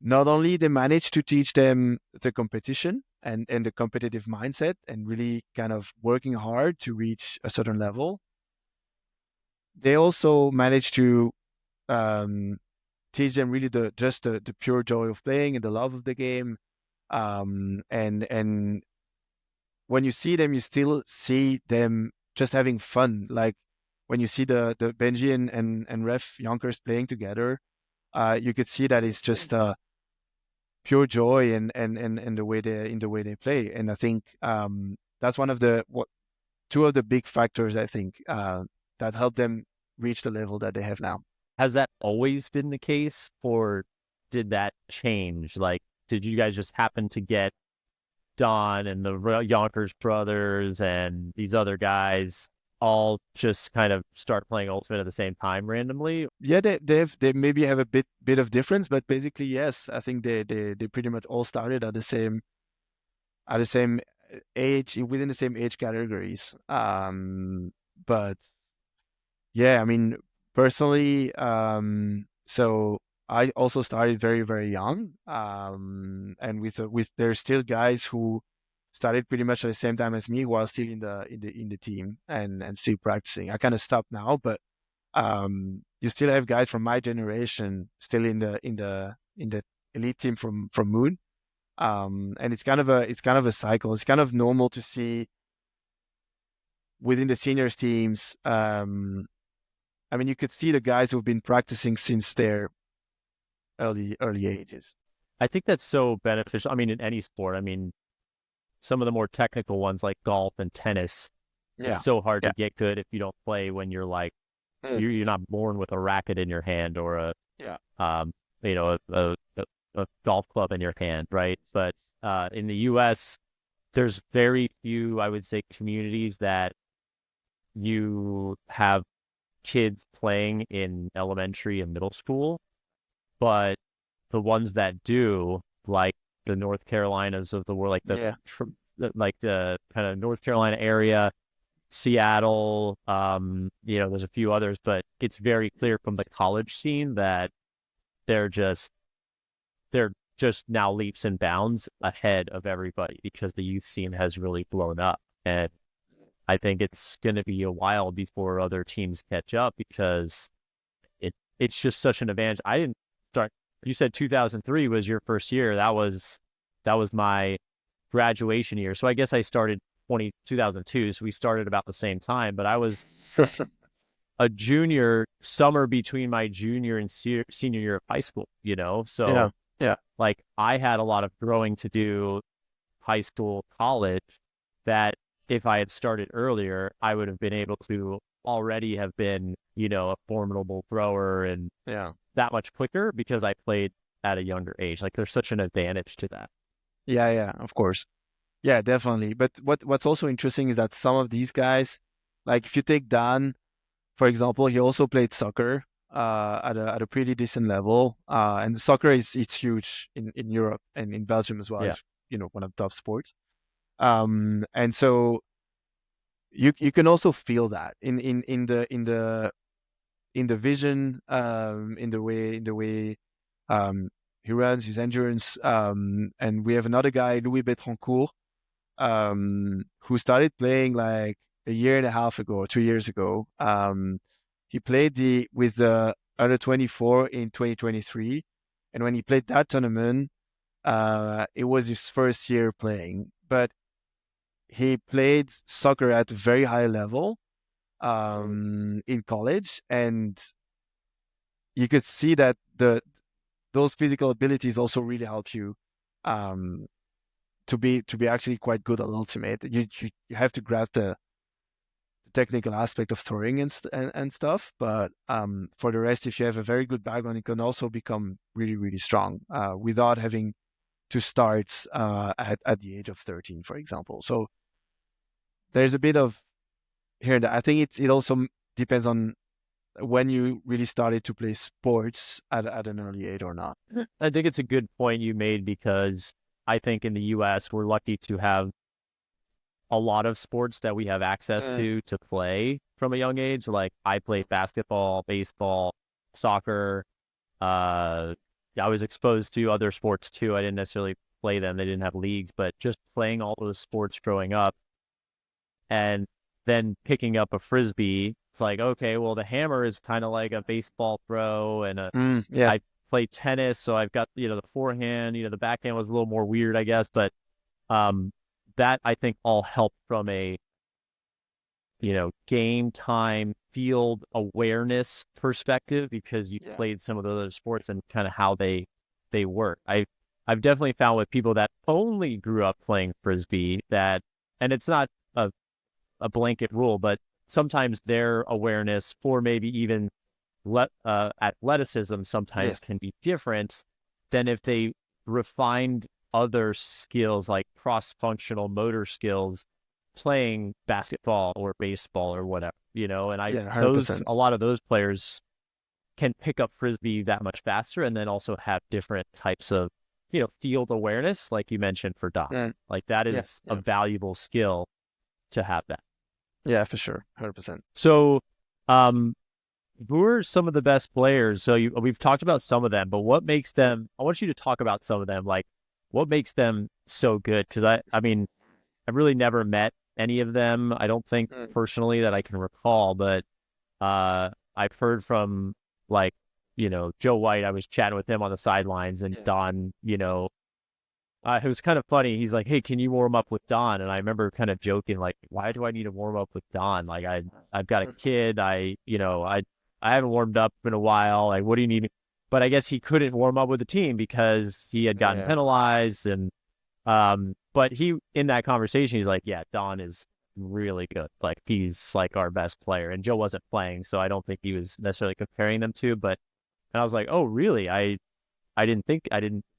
not only they manage to teach them the competition and the competitive mindset and really kind of working hard to reach a certain level, they also manage to um, teach them really the pure joy of playing and the love of the game. And when you see them, you still see them just having fun. Like when you see the Benji and Ref Yonkers playing together, you could see that it's just pure joy and the way they play. And I think that's one of the two of the big factors, I think, that help them reach the level that they have now. Has that always been the case, or did that change? Like, did you guys just happen to get Don and the Yonkers brothers and these other guys all just kind of start playing Ultimate at the same time randomly? Yeah, they maybe have a bit of difference, but basically yes, I think they pretty much all started at the same age, within the same age categories. But yeah, I mean, personally, so I also started very, very young. And with there's still guys who started pretty much at the same time as me, who are still in the team and still practicing. I kind of stopped now, but you still have guys from my generation still in the elite team from Moon. And it's kind of a cycle. It's kind of normal to see within the seniors teams. I mean, you could see the guys who've been practicing since their early ages. I think that's so beneficial. I mean, in any sport, I mean, some of the more technical ones like golf and tennis, it's Yeah, so hard yeah, to get good if you don't play when you're like, mm, you're not born with a racket in your hand or yeah, um, a golf club in your hand, right? But in the U.S., there's very few, I would say, communities that you have kids playing in elementary and middle school, but the ones that do, like the North Carolinas of the world, like Yeah. like the kind of North Carolina area, Seattle, there's a few others, but it's very clear from the college scene that they're just they're just now leaps and bounds ahead of everybody because the youth scene has really blown up. And I think it's going to be a while before other teams catch up because it's just such an advantage. I didn't start. You said 2003 was your first year. That was my graduation year. So I guess I started 2002. So we started about the same time. But I was a junior summer between my junior and senior year of high school. Yeah. So Yeah. like I had a lot of growing to do, high school, college, that if I had started earlier, I would have been able to already have been, a formidable thrower and Yeah. that much quicker because I played at a younger age. Like there's such an advantage to that. Yeah. Yeah. Of course. Yeah, definitely. But what's also interesting is that some of these guys, like if you take Dan, for example, he also played soccer at a pretty decent level. And soccer it's huge in Europe and in Belgium as well. Yeah. It's one of the top sports. And so you can also feel that in the vision, in the way he runs, his endurance. And we have another guy, Louis Betrancourt, who started playing like a year and a half ago, 2 years ago. He played with the under 24 in 2023, and when he played that tournament, it was his first year playing, but he played soccer at a very high level in college, and you could see that those physical abilities also really help you um, to be actually quite good at ultimate. You have to grab the technical aspect of throwing and stuff, but for the rest, if you have a very good background, you can also become really really strong without having to start at the age of 13, for example. So there's a bit of here and there. I think it also depends on when you really started to play sports at an early age or not. I think it's a good point you made because I think in the US, we're lucky to have a lot of sports that we have access Mm. to play from a young age. Like I played basketball, baseball, soccer. I was exposed to other sports too. I didn't necessarily play them. They didn't have leagues, but just playing all those sports growing up and then picking up a Frisbee, it's like, okay, well, the hammer is kind of like a baseball throw and Yeah, I played tennis. So I've got, the forehand, the backhand was a little more weird, I guess, but um, that I think all helped from a game time field awareness perspective because you yeah, played some of the other sports and kind of how they work. I've definitely found with people that only grew up playing Frisbee that, and it's not a blanket rule, but sometimes their awareness for maybe even athleticism yeah, sometimes can be different than if they refined other skills like cross-functional motor skills playing basketball or baseball or whatever, and yeah, a 100%. lot of those players can pick up Frisbee that much faster and then also have different types of, field awareness, like you mentioned for Doc. Mm. Like that Yeah, is a yeah, valuable skill to have that. yeah, for sure, 100%. So, um, who are some of the best players? So we've talked about some of them, but what makes them? I want you to talk about some of them. Like, what makes them so good? Because I mean, I've really never met any of them. I don't think Mm. personally that I can recall, but I've heard from like, Joe White. I was chatting with him on the sidelines, and Yeah, Don. It was kind of funny. He's like, "Hey, can you warm up with Don?" And I remember kind of joking, like, "Why do I need to warm up with Don? Like, I've got a kid. I haven't warmed up in a while. Like, what do you need?" But I guess he couldn't warm up with the team because he had gotten yeah, penalized. And but he in that conversation, he's like, "Yeah, Don is really good. Like, he's like our best player." And Joe wasn't playing, so I don't think he was necessarily comparing them to. But and I was like, "Oh, really? I didn't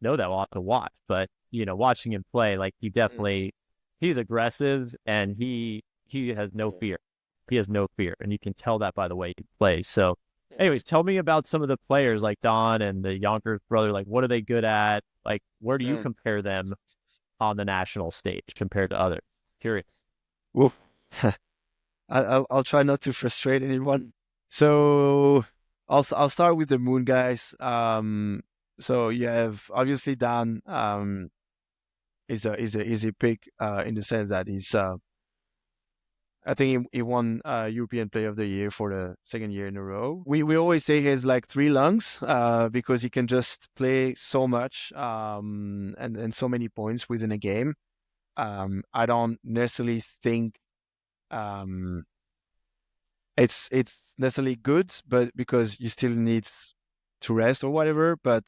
know that. We'll have to watch." But watching him play, like Mm. he's aggressive and he has no fear. He has no fear, and you can tell that by the way he plays. So, anyways, tell me about some of the players like Don and the Yonkers brother. Like, what are they good at? Like, where do you Mm. compare them on the national stage compared to others? Curious. Woof. I'll try not to frustrate anyone. So I'll start with the Moon guys. So you have obviously Dan. Is a pick in the sense that he's I think he won European Player of the Year for the second year in a row. We always say he has like three lungs because he can just play so much and so many points within a game. I don't necessarily think um, it's necessarily good, but because you still need to rest or whatever. But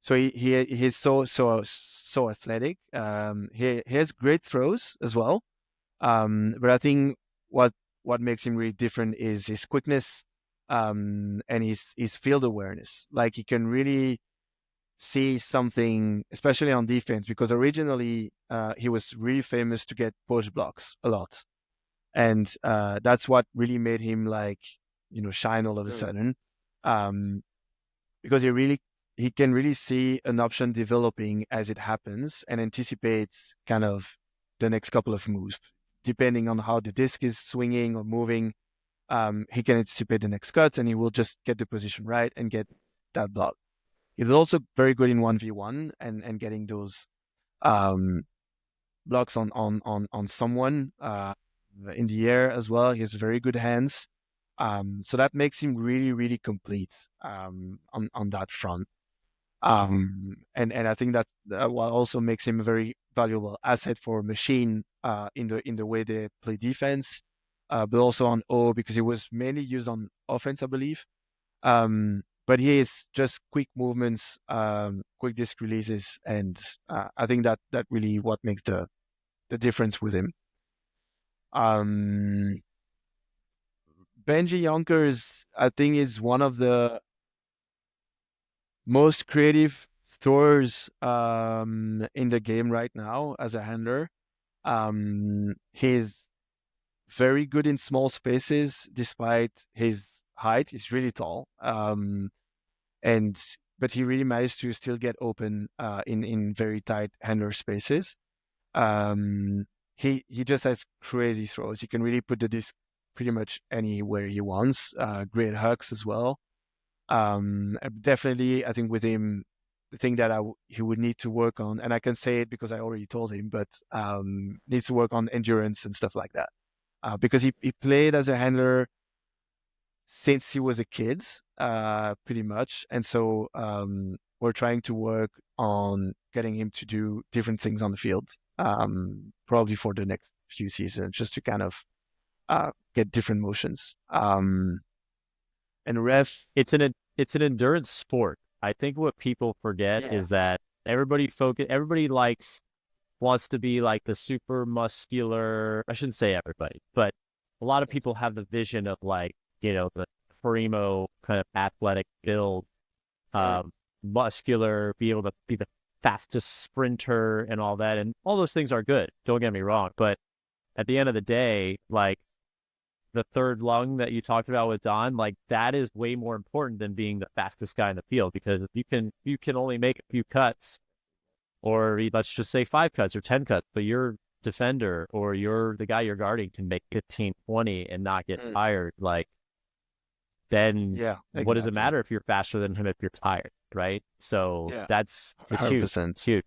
so he's so athletic. He has great throws as well. But I think what what makes him really different is his quickness and his field awareness. Like he can really see something, especially on defense, because originally he was really famous to get post blocks a lot, and that's what really made him like shine all of a sudden, um, because he can really see an option developing as it happens and anticipate kind of the next couple of moves depending on how the disc is swinging or moving. He can anticipate the next cuts and he will just get the position right and get that block. He's also very good in 1v1 and getting those um, blocks on someone in the air as well. He has very good hands. So that makes him really, really complete on that front. And I think that what also makes him a very valuable asset for Machine in the way they play defense, but also on O because he was mainly used on offense, I believe. But he is just quick movements, quick disc releases, and I think that really what makes the difference with him. Um, Benji Yonkers, I think, is one of the most creative throwers in the game right now as a handler. He's very good in small spaces despite his height. He's really tall. And but he really managed to still get open in very tight handler spaces. He just has crazy throws. He can really put the disc pretty much anywhere he wants. Great hooks as well. Definitely, I think with him, the thing that he would need to work on, and I can say it because I already told him, but needs to work on endurance and stuff like that. Because he played as a handler since he was a kid, pretty much, and so we're trying to work on getting him to do different things on the field, probably for the next few seasons, just to kind of get different motions. And ref, It's an endurance sport. I think what people forget yeah, is that everybody wants to be like the super muscular. I shouldn't say everybody, but a lot of people have the vision of like, the primo kind of athletic build, mm, muscular, be able to be the fastest sprinter and all that. And all those things are good. Don't get me wrong. But at the end of the day, like the third lung that you talked about with Don, like that is way more important than being the fastest guy in the field because if you can only make a few cuts or let's just say 5 cuts or 10 cuts, but your defender or the guy you're guarding can make 15, 20 and not get mm, tired, like then yeah, what does it exactly. matter if you're faster than him if you're tired, right? So Yeah, it's hundred huge. percent. It's huge.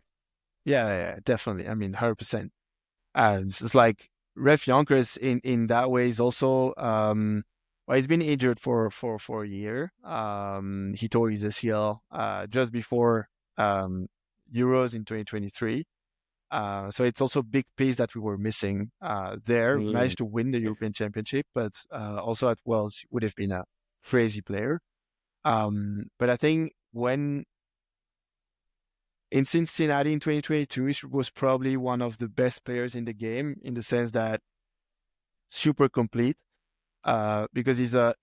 Yeah, definitely. I mean, 100%. It's like Ref Yonkers in that way is also well, he's been injured for a year. He tore his ACL just before Euros in 2023. So it's also a big piece that we were missing there. Mm. Managed to win the European Championship, but also at Wells would have been a crazy player. But I think when in Cincinnati in 2022, he was probably one of the best players in the game in the sense that super complete because he's an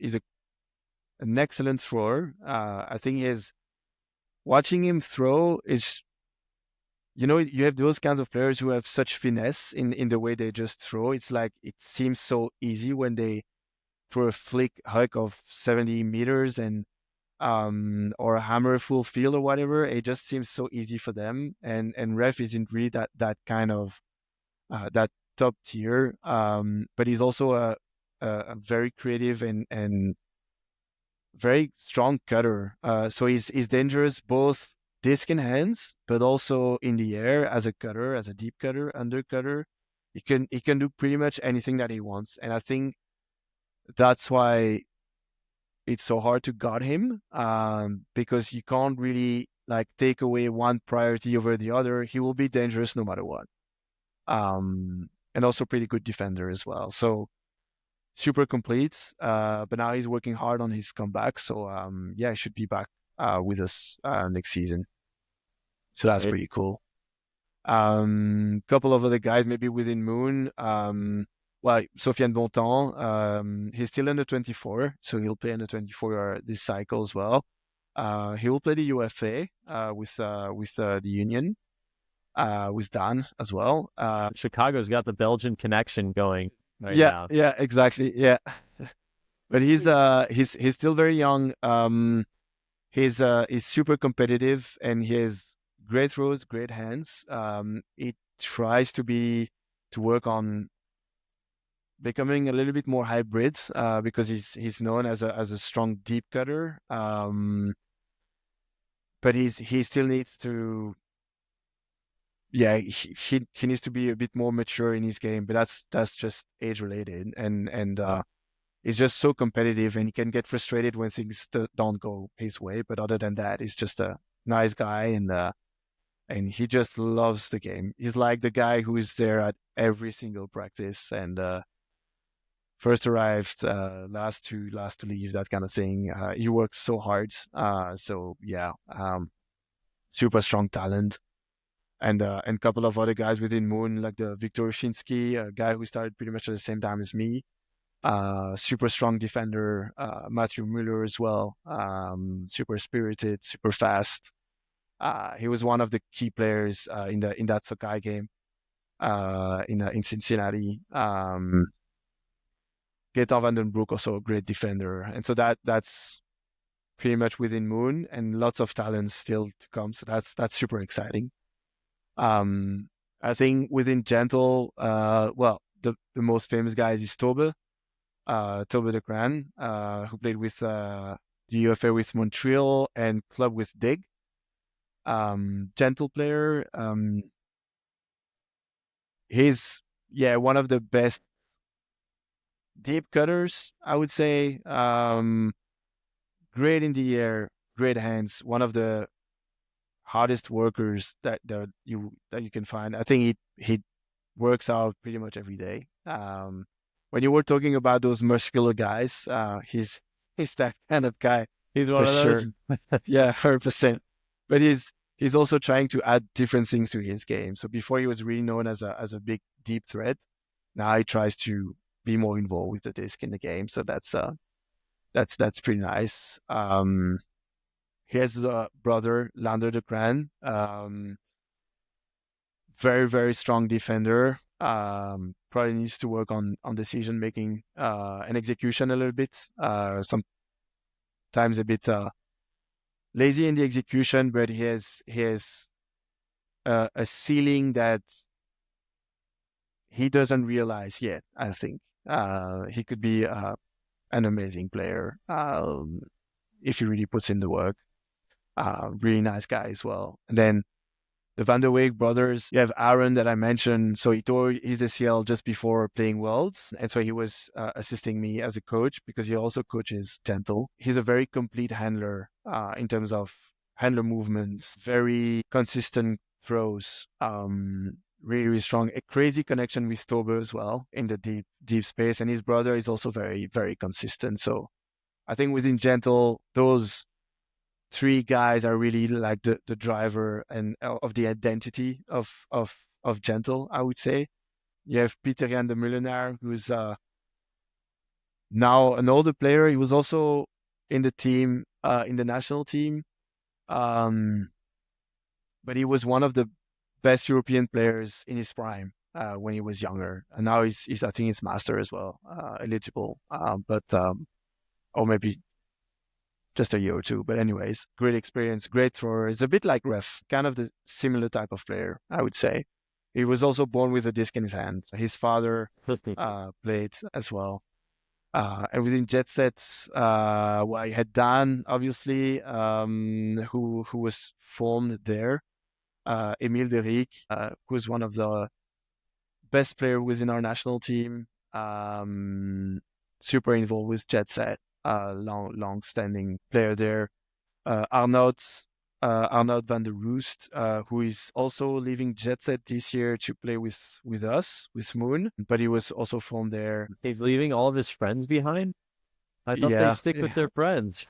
excellent thrower. I think his watching him throw is you have those kinds of players who have such finesse in the way they just throw. It's like it seems so easy when they throw a flick hook of 70 meters and or a hammer full field or whatever. It just seems so easy for them. And Ref isn't really that kind of that top tier. But he's also a very creative and very strong cutter. So he's dangerous both disc in hands, but also in the air as a cutter, as a deep cutter, under cutter. He can do pretty much anything that he wants, and I think that's why it's so hard to guard him, because you can't really like take away one priority over the other. He will be dangerous no matter what, and also pretty good defender as well. So super complete. But now he's working hard on his comeback. So yeah, he should be back with us next season. So that's Right. pretty cool. Couple of other guys maybe within Moon. Well, Sofiane Bontemps, he's still under 24, so he'll play under 24 this cycle as well. He will play the UFA with the Union, with Dan as well. Chicago's got the Belgian connection going right Yeah, now. yeah, exactly. Yeah, but he's still very young. He's super competitive and he has great throws, great hands. He tries to work on becoming a little bit more hybrid, because he's known as a strong deep cutter. But he still needs to, yeah, he needs to be a bit more mature in his game. But that's just age related, and he's just so competitive, and he can get frustrated when things don't go his way. But other than that, he's just a nice guy, and he just loves the game. He's like the guy who is there at every single practice, and first arrived, last to leave, that kind of thing. He works so hard. So yeah, super strong talent. And a couple of other guys within Moon, like the Viktor Shinsky, a guy who started pretty much at the same time as me. Super strong defender. Matthew Mueller as well. Super spirited, super fast. He was one of the key players in that Sakai game in Cincinnati. Gaetan van den Broek, also a great defender, and so that's pretty much within Moon, and lots of talents still to come. So that's super exciting. Um, I think within Gentle, well, the most famous guy is Tobe, Tobe de Cran, who played with the UFA with Montreal and club with Dig. Gentle player. He's, yeah, one of the best deep cutters, I would say. Great in the air, great hands. One of the hardest workers that you can find. I think he works out pretty much every day. When you were talking about those muscular guys, he's that kind of guy He's for one of those. sure. Yeah, 100%. But he's also trying to add different things to his game. So before he was really known as a big deep threat. Now he tries to be more involved with the disc in the game. So that's pretty nice. He has a brother, Lander de Cran, very very strong defender. Probably needs to work on decision making and execution a little bit. Sometimes a bit lazy in the execution, but he has a ceiling that he doesn't realize yet. I think he could be an amazing player if he really puts in the work. Really nice guy as well. And then the Van der Week brothers, you have Aaron that I mentioned. So he tore his ACL just before playing Worlds. And so he was assisting me as a coach because he also coaches Gentle. He's a very complete handler in terms of handler movements, very consistent throws, really, really strong. A crazy connection with Tobe as well in the deep space. And his brother is also very, very consistent. So I think within Gentle, those three guys are really like the driver and of the identity of Gentle, I would say. You have Pierre-Alain de Molenaar, who's now an older player. He was also in the team, in the national team, but he was one of the best European players in his prime when he was younger, and now he's I think he's master as well, eligible, or maybe just a year or two. But anyways, great experience, great thrower. He's a bit like Ref, kind of the similar type of player, I would say. He was also born with a disc in his hand. His father played as well. And within Jet Set, well, I had Dan, obviously, who was formed there. Emile Deric, who was one of the best player within our national team. Super involved with Jet Set, long-standing player there. Arnoud van der Roost, who is also leaving Jet Set this year to play with us, with Moon, but he was also from there. He's leaving all of his friends behind? I thought they Yeah, stick with their friends.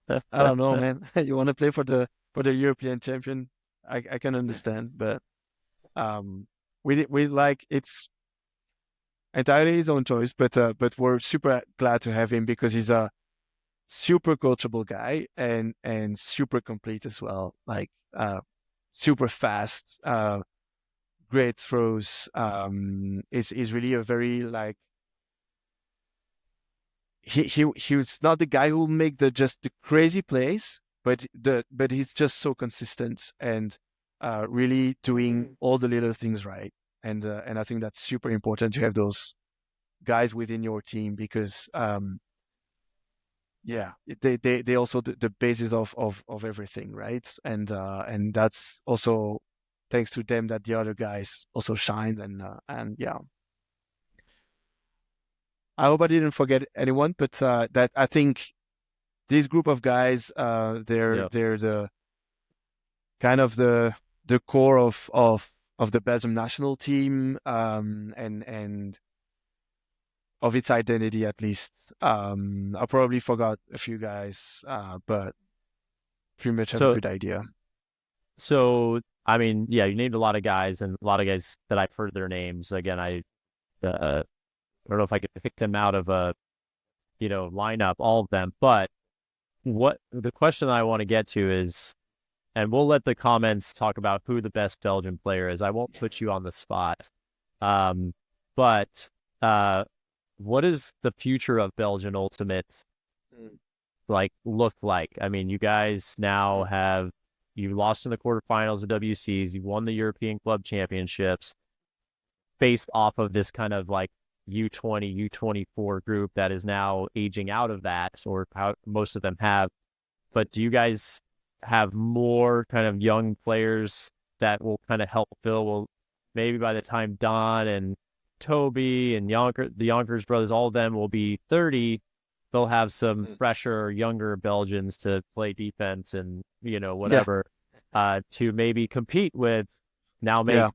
I don't know, man. You want to play for the European champion? I can understand, but we like it's entirely his own choice. But we're super glad to have him because he's a super coachable guy and super complete as well. Like super fast, great throws. Is really a very like he's not the guy who'll make the crazy plays, but he's just so consistent and really doing all the little things right. And I think that's super important to have those guys within your team because yeah, they also the basis of everything, right? And that's also thanks to them that the other guys also shine and yeah. I hope I didn't forget anyone, but that I think this group of guys, they're the kind of the core of the Belgium national team, and of its identity at least. I probably forgot a few guys, but pretty much have a So, good idea. I mean, yeah, you named a lot of guys and a lot of guys that I've heard their names. Again, I don't know if I could pick them out of a, lineup, all of them. But what the question I want to get to is, and we'll let the comments talk about who the best Belgian player is. I won't put you on the spot. But what is the future of Belgian Ultimate look like? I mean, you guys now you lost in the quarterfinals of WCs, you won the European Club Championships based off of this kind of like U20, U24 group that is now aging out of that, or how most of them have. But do you guys have more kind of young players that will kind of help fill? Well, maybe by the time Don and Toby and the Yonkers brothers, all of them will be 30, they'll have some fresher, younger Belgians to play defense and, whatever, to maybe compete with now, maybe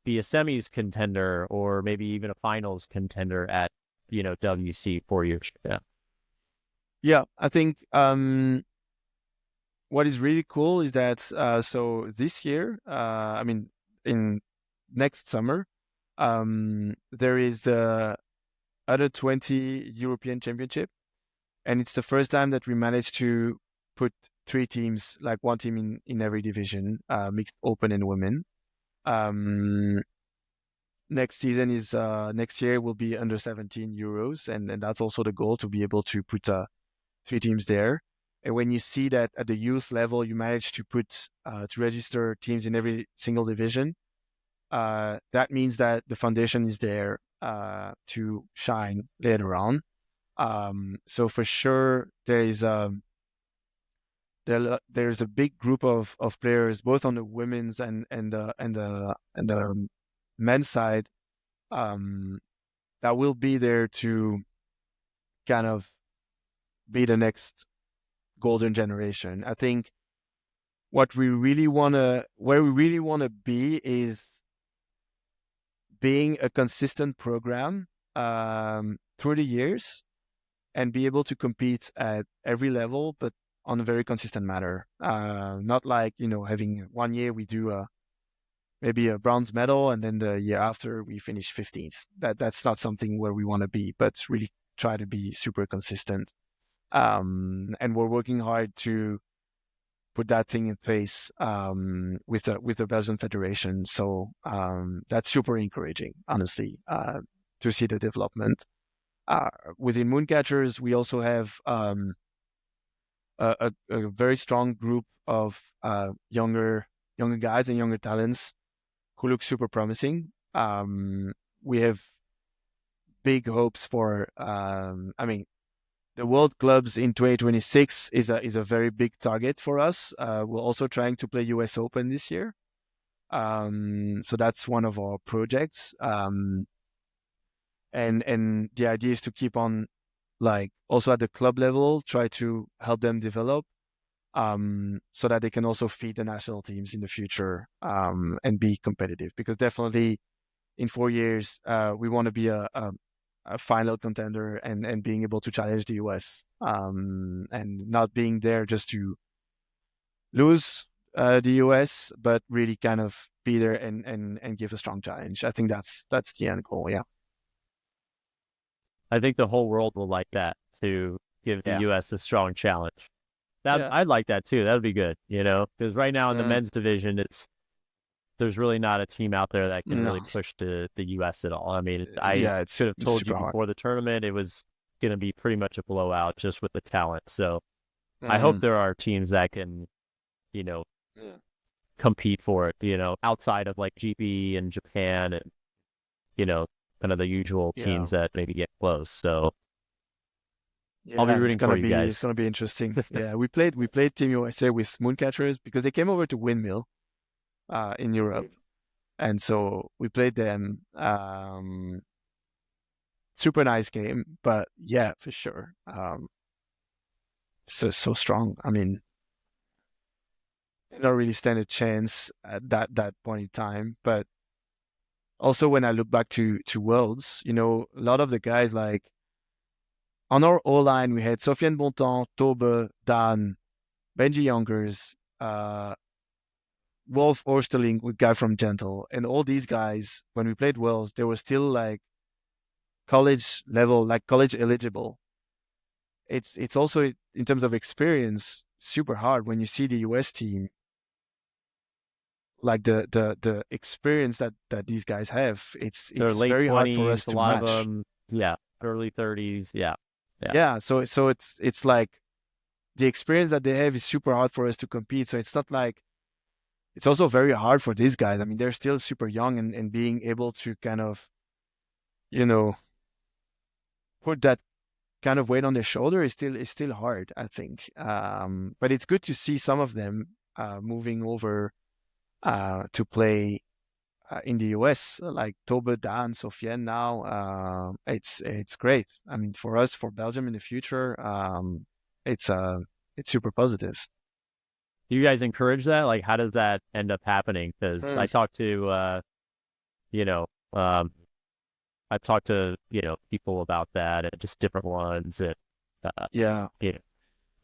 be a semis contender or maybe even a finals contender at, WC 4 years. Yeah. Yeah, I think what is really cool is that so this year, I mean, in next summer, there is the under 20 European Championship, and it's the first time that we managed to put three teams, like one team in every division, mixed open and women. Next year will be under 17 Euros, and that's also the goal, to be able to put three teams there. And when you see that at the youth level, you manage to to register teams in every single division, that means that the foundation is there to shine later on. So for sure, there's a big group of players, both on the women's and the men's side, that will be there to kind of be the next golden generation. I think where we really wanna be is being a consistent program through the years and be able to compete at every level, but on a very consistent manner. Not like, having 1 year we do maybe a bronze medal and then the year after we finish 15th. That's not something where we want to be, but really try to be super consistent. And we're working hard to put that thing in place with the Belgian Federation. So that's super encouraging, honestly, to see the development. Within Mooncatchers, we also have a very strong group of younger guys and younger talents who look super promising. We have big hopes for. I mean, the World Clubs in 2026 is a very big target for us. We're also trying to play US Open this year. So that's one of our projects. And the idea is to keep on, like, also at the club level, try to help them develop, so that they can also feed the national teams in the future, and be competitive. Because definitely in 4 years, we want to be a final contender and being able to challenge the US, and not being there just to lose the US, but really kind of be there and give a strong challenge. I think that's the end goal. Yeah. I think the whole world will like that, to give the Yeah. U.S. a strong challenge. That Yeah. I'd like that too. That would be good, because right now in the men's division, there's really not a team out there that can really No. push the U.S. at all. I mean, I Yeah, could have it's told you super hard. before the tournament it was going to be pretty much a blowout just with the talent. So I hope Mm. there are teams that can, you know, Yeah. compete for it, outside of like GP and Japan and, you know, kind of the usual Yeah. teams that maybe get close. So I'll be Yeah, rooting for you it's guys. gonna be interesting. Yeah, we played Team USA with Mooncatchers because they came over to Windmill in Europe, and so we played them. Super nice game, but yeah, for sure. So strong. I mean, did not really stand a chance at that point in time. But also when I look back to Worlds, a lot of the guys, like on our O line, we had Sofiane Bontemps, Tobe, Dan, Benji Youngers, Wolf Orsterling, with guy from Gentle, and all these guys. When we played Worlds, they were still like college level, like college eligible. It's also, in terms of experience, super hard when you see the US team, like the experience that these guys have. They're It's late very hard for us 20s, a to lot of match. them, yeah, early 30s, yeah, yeah. Yeah, so it's like the experience that they have is super hard for us to compete. So it's not like, it's also very hard for these guys. I mean, they're still super young, and being able to kind of, you know, put that kind of weight on their shoulder is still hard, I think. But it's good to see some of them moving over to play in the US, like Tobe, Dan, Sofiane now. It's great. I mean, for us, for Belgium in the future, it's it's super positive. Do you guys encourage that? Like, how does that end up happening? Because Mm. you know, um, I've talked to, people about that and just different ones and, Yeah. you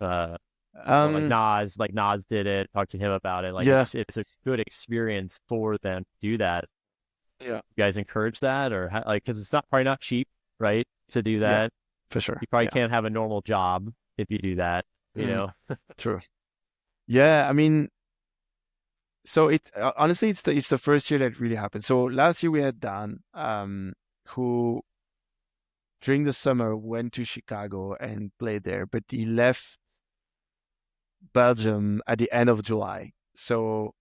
uh, well, Um. Like Nas did it, talked to him about it. Like, Yeah. it's a good experience for them to do that. Yeah. You guys encourage that, or because it's not probably not cheap, right, to do Yeah. that. For sure. You probably Yeah. can't have a normal job if you do that, you Mm. know. True. Yeah. I mean, so it honestly, it's the first year that it really happened. So last year we had Dan, who during the summer went to Chicago and played there, but he left Belgium at the end of July. So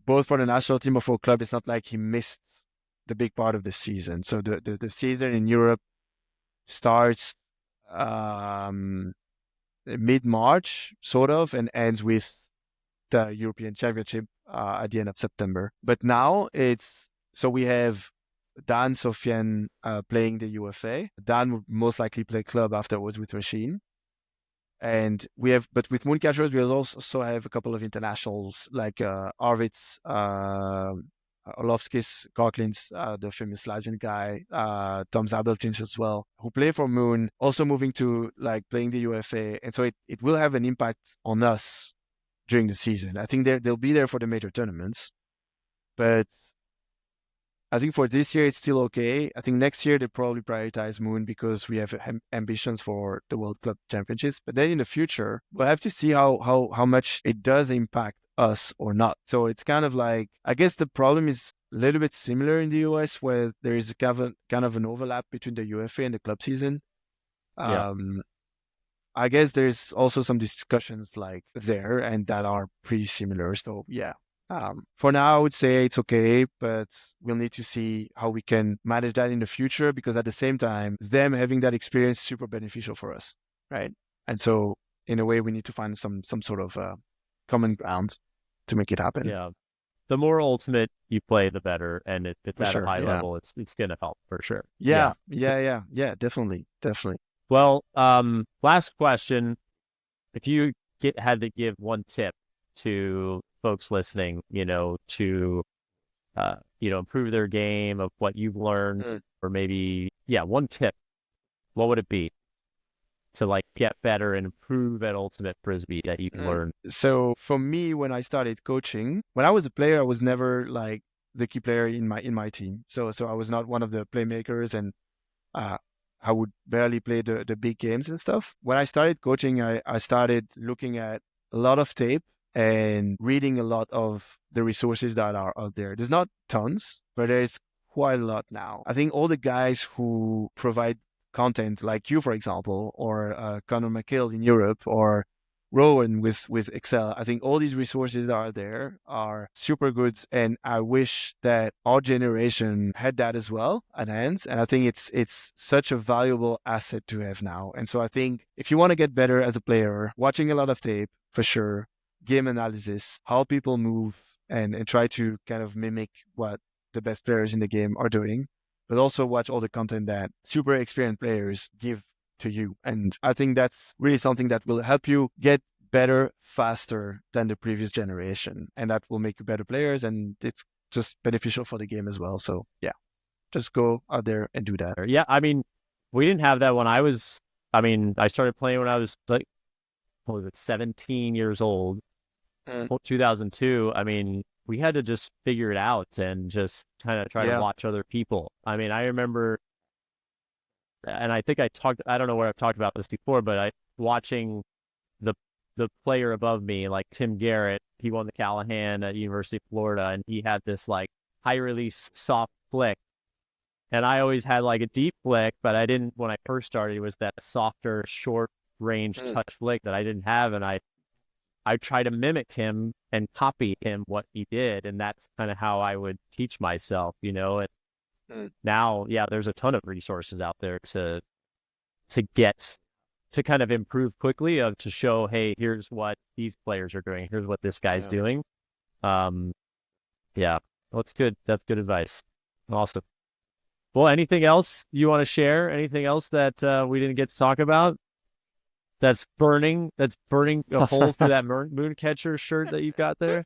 both for the national team or for club, it's not like he missed the big part of the season. So the season in Europe starts um, mid March, sort of, and ends with the European Championship at the end of September. But now it's, so we have Dan Sofiane playing the UFA. Dan would most likely play club afterwards with Machine. And but with Mooncatchers, we also have a couple of internationals like Arvids, Orlovskis, Garklins, the famous Latvian guy, Tom Zabeltins as well, who play for Moon, also moving to like playing the UFA. And so it will have an impact on us during the season. I think they'll be there for the major tournaments, but I think for this year it's still okay. I think next year they probably prioritize Moon because we have ambitions for the World Club Championships. But then in the future, we'll have to see how much it does impact us or not. So it's kind of like, I guess the problem is a little bit similar in the US, where there is a kind of an overlap between the UFA and the club season. Yeah. Um, I guess there's also some discussions like there and that are pretty similar. So yeah, for now I would say it's okay, but we'll need to see how we can manage that in the future, because at the same time, them having that experience is super beneficial for us, right? And so in a way, we need to find some sort of common ground to make it happen. Yeah. The more ultimate you play, the better. And if it's For at a sure. high Yeah. level, it's gonna help for sure. Yeah. So, Yeah. Definitely. Definitely. well, last question. If you had to give one tip to folks listening, to improve their game of what you've learned, Mm. or maybe, one tip, what would it be to like get better and improve at ultimate frisbee that you've Mm. learned? So for me, when I started coaching, when I was a player, I was never like the key player in my team. So I was not one of the playmakers, and uh, I would barely play the big games and stuff. When I started coaching, I started looking at a lot of tape and reading a lot of the resources that are out there. There's not tons, but there's quite a lot now. I think all the guys who provide content, like you, for example, or Conor McHale in Europe, or Rowan with Excel. I think all these resources that are there are super good, and I wish that our generation had that as well at hand. And I think it's such a valuable asset to have now. And so I think if you want to get better as a player, watching a lot of tape for sure, game analysis, how people move, and try to kind of mimic what the best players in the game are doing, but also watch all the content that super experienced players give to you. And I think that's really something that will help you get better faster than the previous generation. And that will make you better players. And it's just beneficial for the game as well. So yeah, just go out there and do that. Yeah, I mean, we didn't have that when I started playing when I was like, what was it, 17 years old, Mm. 2002. I mean, we had to just figure it out and just kind of try to Yeah. watch other people. I mean, I remember, and I think I don't know where I've talked about this before, but watching the the player above me, like Tim Garrett, he won the Callahan at University of Florida, and he had this like high release soft flick. And I always had like a deep flick, but I didn't, when I first started, it was that softer, short range Mm. touch flick that I didn't have. And I try to mimic him and copy him what he did. And that's kind of how I would teach myself, And Mm. now, yeah, there's a ton of resources out there to get to kind of improve quickly, to show, hey, here's what these players are doing, here's what this guy's Yeah. doing. Um, yeah, well, that's good. That's good advice. Awesome. Well, anything else you want to share? Anything else that we didn't get to talk about? That's burning a hole through that moon catcher shirt that you've got there.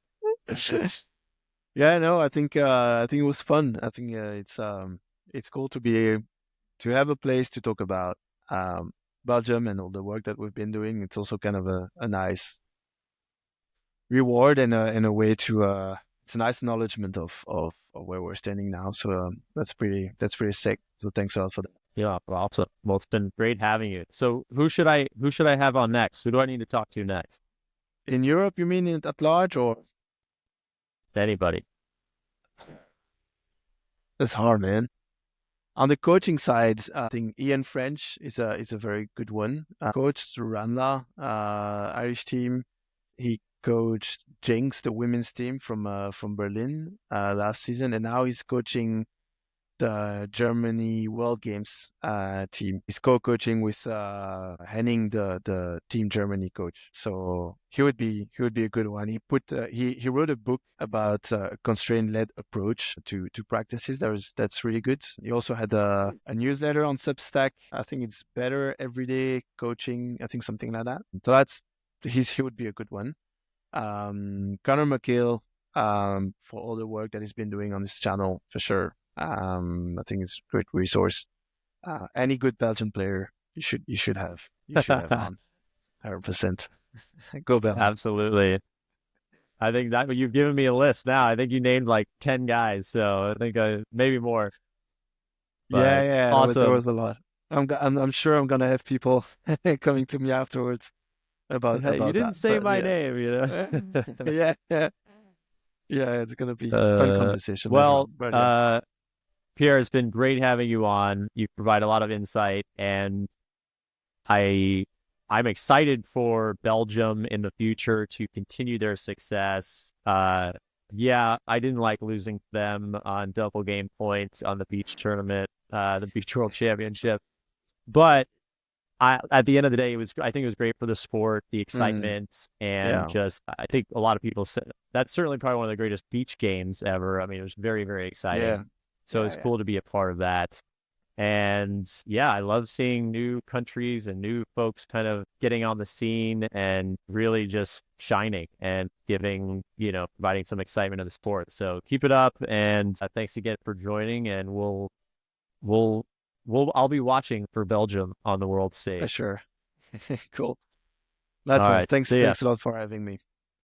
Yeah, no, I think it was fun. I think it's cool to have a place to talk about um Belgium and all the work that we've been doing. It's also kind of a nice reward and a way to it's a nice acknowledgement of where we're standing now. So that's pretty sick. So thanks a lot for that. Yeah, awesome. Well, it's been great having you. So who should I have on next? Who do I need to talk to next? In Europe, you mean at large, or Anybody? it's hard, man. On the coaching side, I think Ian French is a very good one. Coached Ranla, Irish team. He coached Jinx, the women's team from Berlin last season, and now he's coaching the Germany World Games team. He's co-coaching with Henning, the Team Germany coach. So he would be a good one. He wrote a book about a constraint-led approach to practices. That's really good. He also had a newsletter on Substack. I think it's Better Everyday Coaching. I think something like that. So he would be a good one. Conor McHale, for all the work that he's been doing on this channel, for sure. I think it's a great resource. Any good Belgian player you should have on 100%. Go Belgium. Absolutely. I think that you've given me a list now. I think you named like 10 guys, so I think maybe more. Yeah, But yeah, there awesome. was a lot. I'm sure I'm gonna have people coming to me afterwards You about didn't that. say But my yeah, name, yeah, yeah, yeah. It's gonna be fun uh, conversation later well, on. But yeah, Pierre, it's been great having you on. You provide a lot of insight, and I I'm excited for Belgium in the future to continue their success. Yeah, I didn't like losing to them on double game points on the beach tournament, the beach world championship. But at the end of the day, I think it was great for the sport, the mm, excitement, and yeah, just I think a lot of people said that's certainly probably one of the greatest beach games ever. I mean, it was very, very exciting. yeah, So yeah, it's yeah. cool to be a part of that. And yeah, I love seeing new countries and new folks kind of getting on the scene and really just shining and giving, providing some excitement to the sport. So keep it up. And thanks again for joining. And we'll, I'll be watching for Belgium on the world For stage. sure. Cool. All That's nice. right. See ya. Thanks a lot for having me.